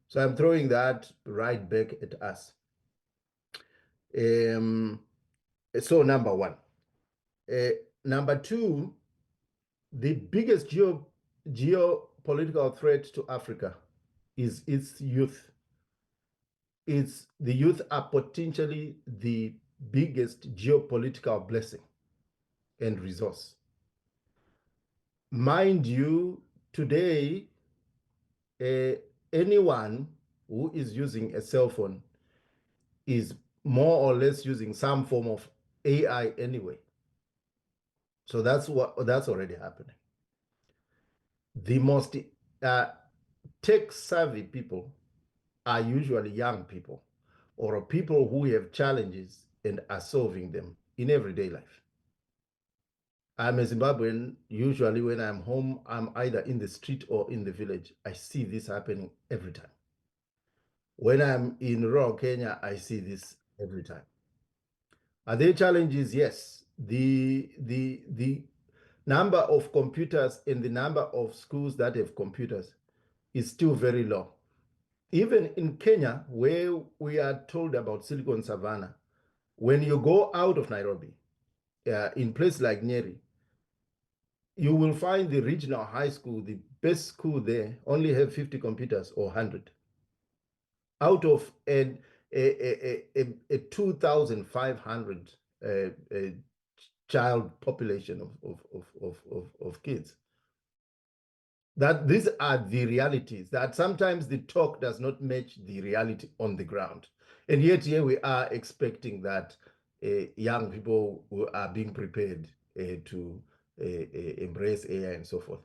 So I'm throwing that right back at us. So number one. Number two, the biggest geopolitical threat to Africa is its youth. The youth are potentially the biggest geopolitical blessing and resource. Mind you, today, anyone who is using a cell phone is more or less using some form of AI anyway. So that's already happening. The most tech-savvy people are usually young people or people who have challenges and are solving them in everyday life. I'm a Zimbabwean. Usually when I'm home, I'm either in the street or in the village. I see this happening every time. When I'm in rural Kenya, I see this every time. Are there challenges? Yes. The number of computers and the number of schools that have computers is still very low. Even in Kenya, where we are told about Silicon Savannah, when you go out of Nairobi, in places like Nyeri, you will find the regional high school, the best school there, only have 50 computers or 100 out of a 2,500 child population of kids. That these are the realities, that sometimes the talk does not match the reality on the ground. And yet here we are expecting that young people who are being prepared to embrace AI and so forth.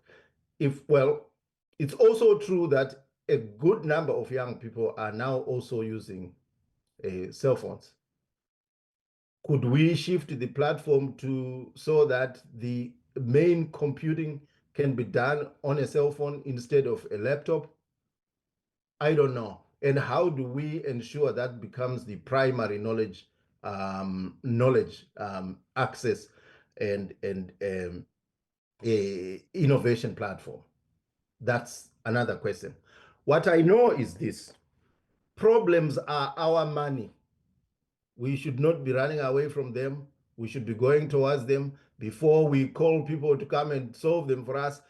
It's also true that a good number of young people are now also using cell phones. Could we shift the platform so that the main computing can be done on a cell phone instead of a laptop? I don't know. And how do we ensure that becomes the primary knowledge access and innovation platform? That's another question. What I know is this: problems are our money. We should not be running away from them. We should be going towards them before we call people to come and solve them for us.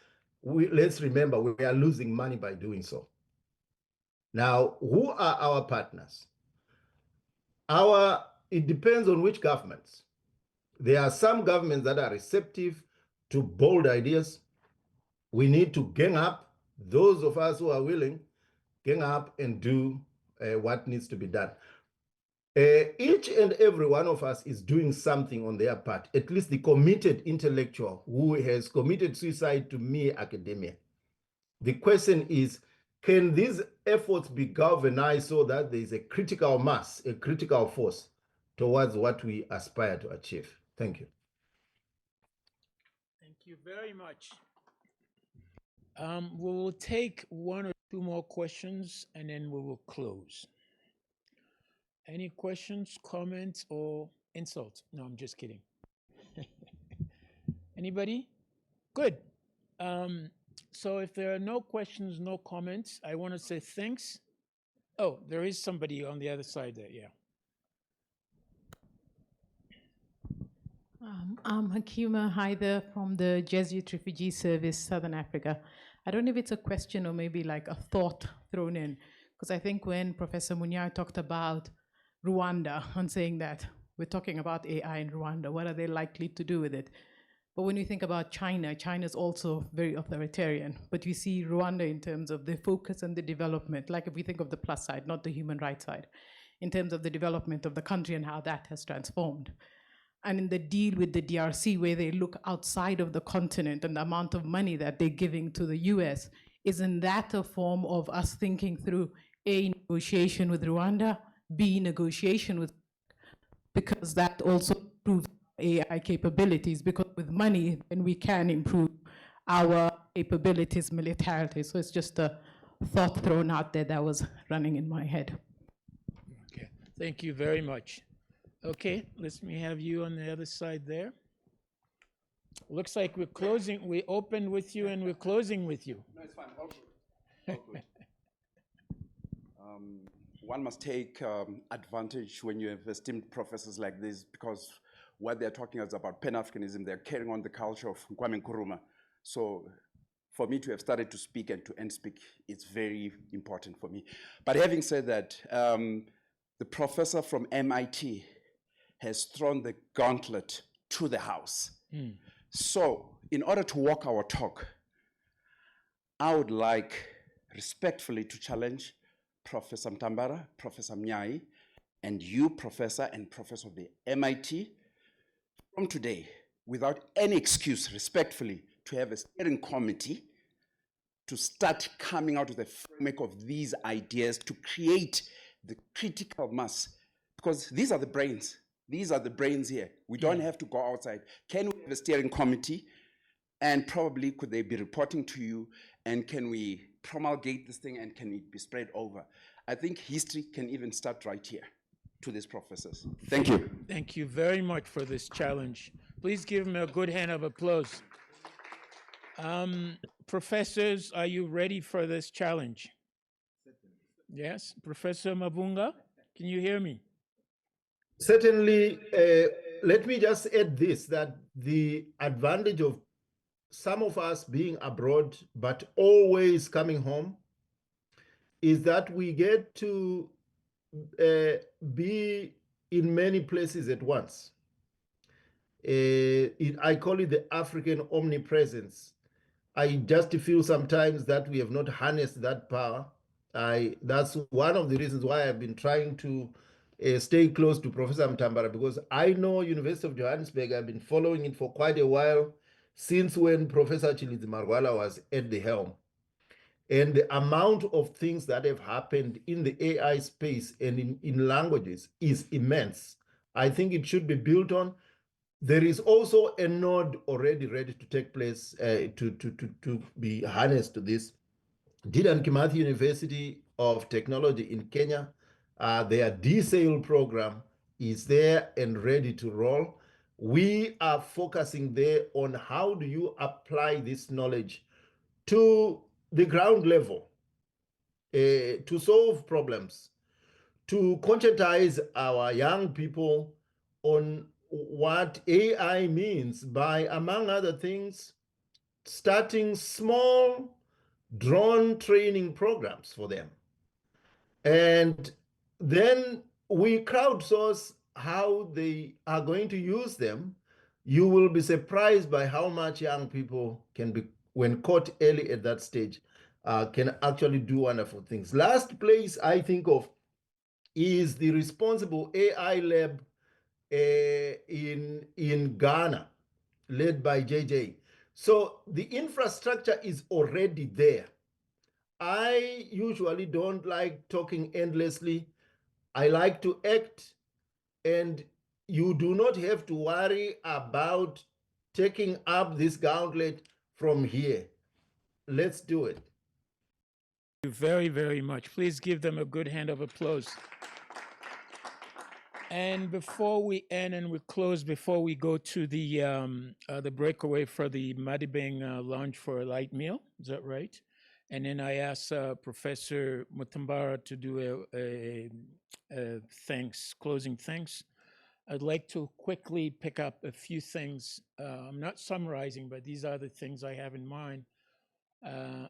let's remember, we are losing money by doing so. Now, who are our partners? It depends on which governments. There are some governments that are receptive to bold ideas. We need to gang up. Those of us who are willing, gang up and do what needs to be done. Each and every one of us is doing something on their part, at least the committed intellectual who has committed suicide to mere academia. The question is, can these efforts be galvanized so that there is a critical mass, a critical force towards what we aspire to achieve? Thank you. Thank you very much. We will take one or two more questions and then we will close. Any questions, comments, or insults? No, I'm just kidding. Anybody? Good. So if there are no questions, no comments, I want to say thanks. Oh, there is somebody on the other side there, yeah. I'm Hakima Haider from the Jesuit Refugee Service, Southern Africa. I don't know if it's a question or maybe like a thought thrown in, because I think when Professor Munyai talked about Rwanda and saying that we're talking about AI in Rwanda, what are they likely to do with it? But when you think about China, China is also very authoritarian, but you see Rwanda in terms of the focus and the development, like if we think of the plus side, not the human rights side, in terms of the development of the country and how that has transformed. And in the deal with the DRC, where they look outside of the continent and the amount of money that they're giving to the US, isn't that a form of us thinking through A, negotiation with Rwanda, B, negotiation with, because that also proves AI capabilities, because with money, then we can improve our capabilities militarily. So it's just a thought thrown out there that was running in my head. Okay, thank you very much. Okay, let me have you on the other side there. Looks like we're closing. We opened with you and we're closing with you. No, it's fine. All good. All good. One must take advantage when you have esteemed professors like this, because what they're talking is about Pan-Africanism. They're carrying on the culture of Kwame Nkrumah. So for me to have started to speak and to end speak, it's very important for me. But having said that, the professor from MIT has thrown the gauntlet to the house. So in order to walk our talk, I would like respectfully to challenge Professor Mtambara, Professor Mnyai, and you, Professor and Professor of the MIT, from today, without any excuse, respectfully, to have a steering committee to start coming out with a framework of these ideas to create the critical mass, because these are the brains. These are the brains here. We don't have to go outside. Can we have a steering committee? And probably could they be reporting to you? And can we promulgate this thing and can it be spread over? I think history can even start right here to these professors. Thank you. Thank you very much for this challenge. Please give them a good hand of applause. Professors, are you ready for this challenge? Yes, Professor Mavunga, can you hear me? Certainly, let me just add this, that the advantage of some of us being abroad, but always coming home, is that we get to be in many places at once. I call it the African omnipresence. I just feel sometimes that we have not harnessed that power. That's one of the reasons why I've been trying to stay close to Professor Mtambara, because I know University of Johannesburg, I've been following it for quite a while, since when Professor Chilidzi Marwala was at the helm. And the amount of things that have happened in the AI space and in languages is immense. I think it should be built on. There is also a node already ready to take place to be harnessed to this. Dedan Kimathi University of Technology in Kenya, their DSAIL program is there and ready to roll. We are focusing there on how do you apply this knowledge to the ground level, to solve problems, to conscientize our young people on what AI means by, among other things, starting small drone training programs for them. And then we crowdsource how they are going to use them. You will be surprised by how much young people can be, when caught early at that stage, can actually do wonderful things. Last place I think of is the responsible AI lab in Ghana, led by JJ. So the infrastructure is already there. I usually don't like talking endlessly. I like to act, and you do not have to worry about taking up this gauntlet from here. Let's do it. Thank you very, very much. Please give them a good hand of applause. And before we end and we close, before we go to the breakaway for the Madibeng lounge for a light meal, is that right? And then I ask Professor Mutambara to do a thanks, closing thanks. I'd like to quickly pick up a few things. I'm not summarizing, but these are the things I have in mind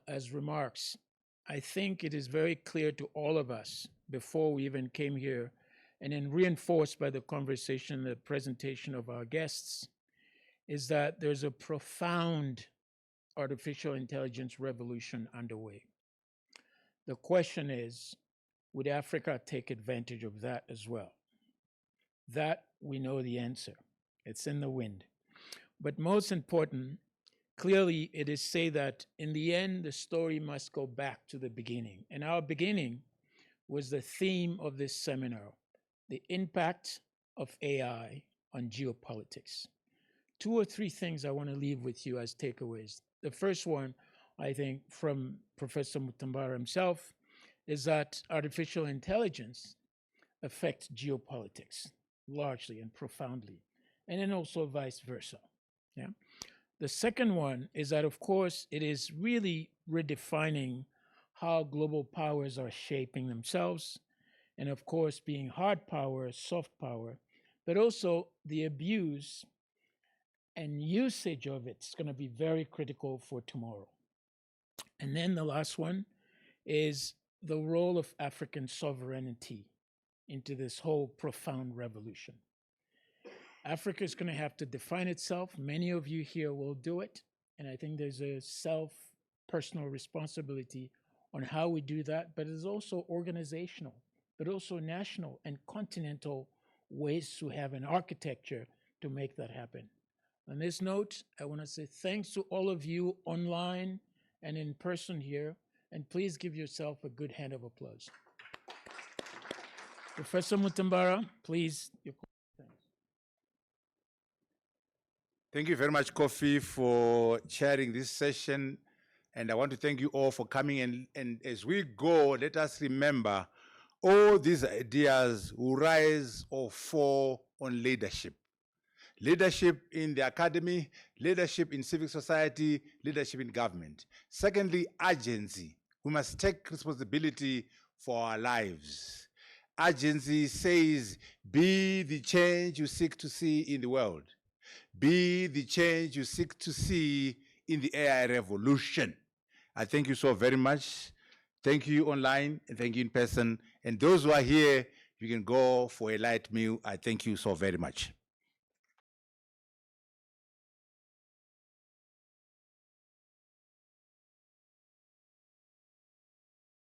as remarks. I think it is very clear to all of us before we even came here, and then reinforced by the conversation, the presentation of our guests, is that there's a profound artificial intelligence revolution underway. The question is, would Africa take advantage of that as well? That we know the answer. It's in the wind. But most important, clearly it is say that in the end, the story must go back to the beginning. And our beginning was the theme of this seminar, the impact of AI on geopolitics. 2 or 3 things I want to leave with you as takeaways. The first one, I think, from Professor Mutambara himself, is that artificial intelligence affects geopolitics largely and profoundly, and then also vice versa. Yeah. The second one is that, of course, it is really redefining how global powers are shaping themselves, and of course, being hard power, soft power, but also the abuse and usage of it's going to be very critical for tomorrow. And then the last one is the role of African sovereignty into this whole profound revolution. Africa is going to have to define itself. Many of you here will do it. And I think there's a personal responsibility on how we do that, but it's also organizational, but also national and continental ways to have an architecture to make that happen. On this note, I want to say thanks to all of you online and in person here, and please give yourself a good hand of applause. Professor Mutambara, please. Thank you very much, Kofi, for chairing this session. And I want to thank you all for coming. And as we go, let us remember all these ideas will rise or fall on leadership. Leadership in the academy, leadership in civic society, leadership in government. Secondly, agency. We must take responsibility for our lives. Agency says, be the change you seek to see in the world. Be the change you seek to see in the AI revolution. I thank you so very much. Thank you online and thank you in person. And those who are here, you can go for a light meal. I thank you so very much.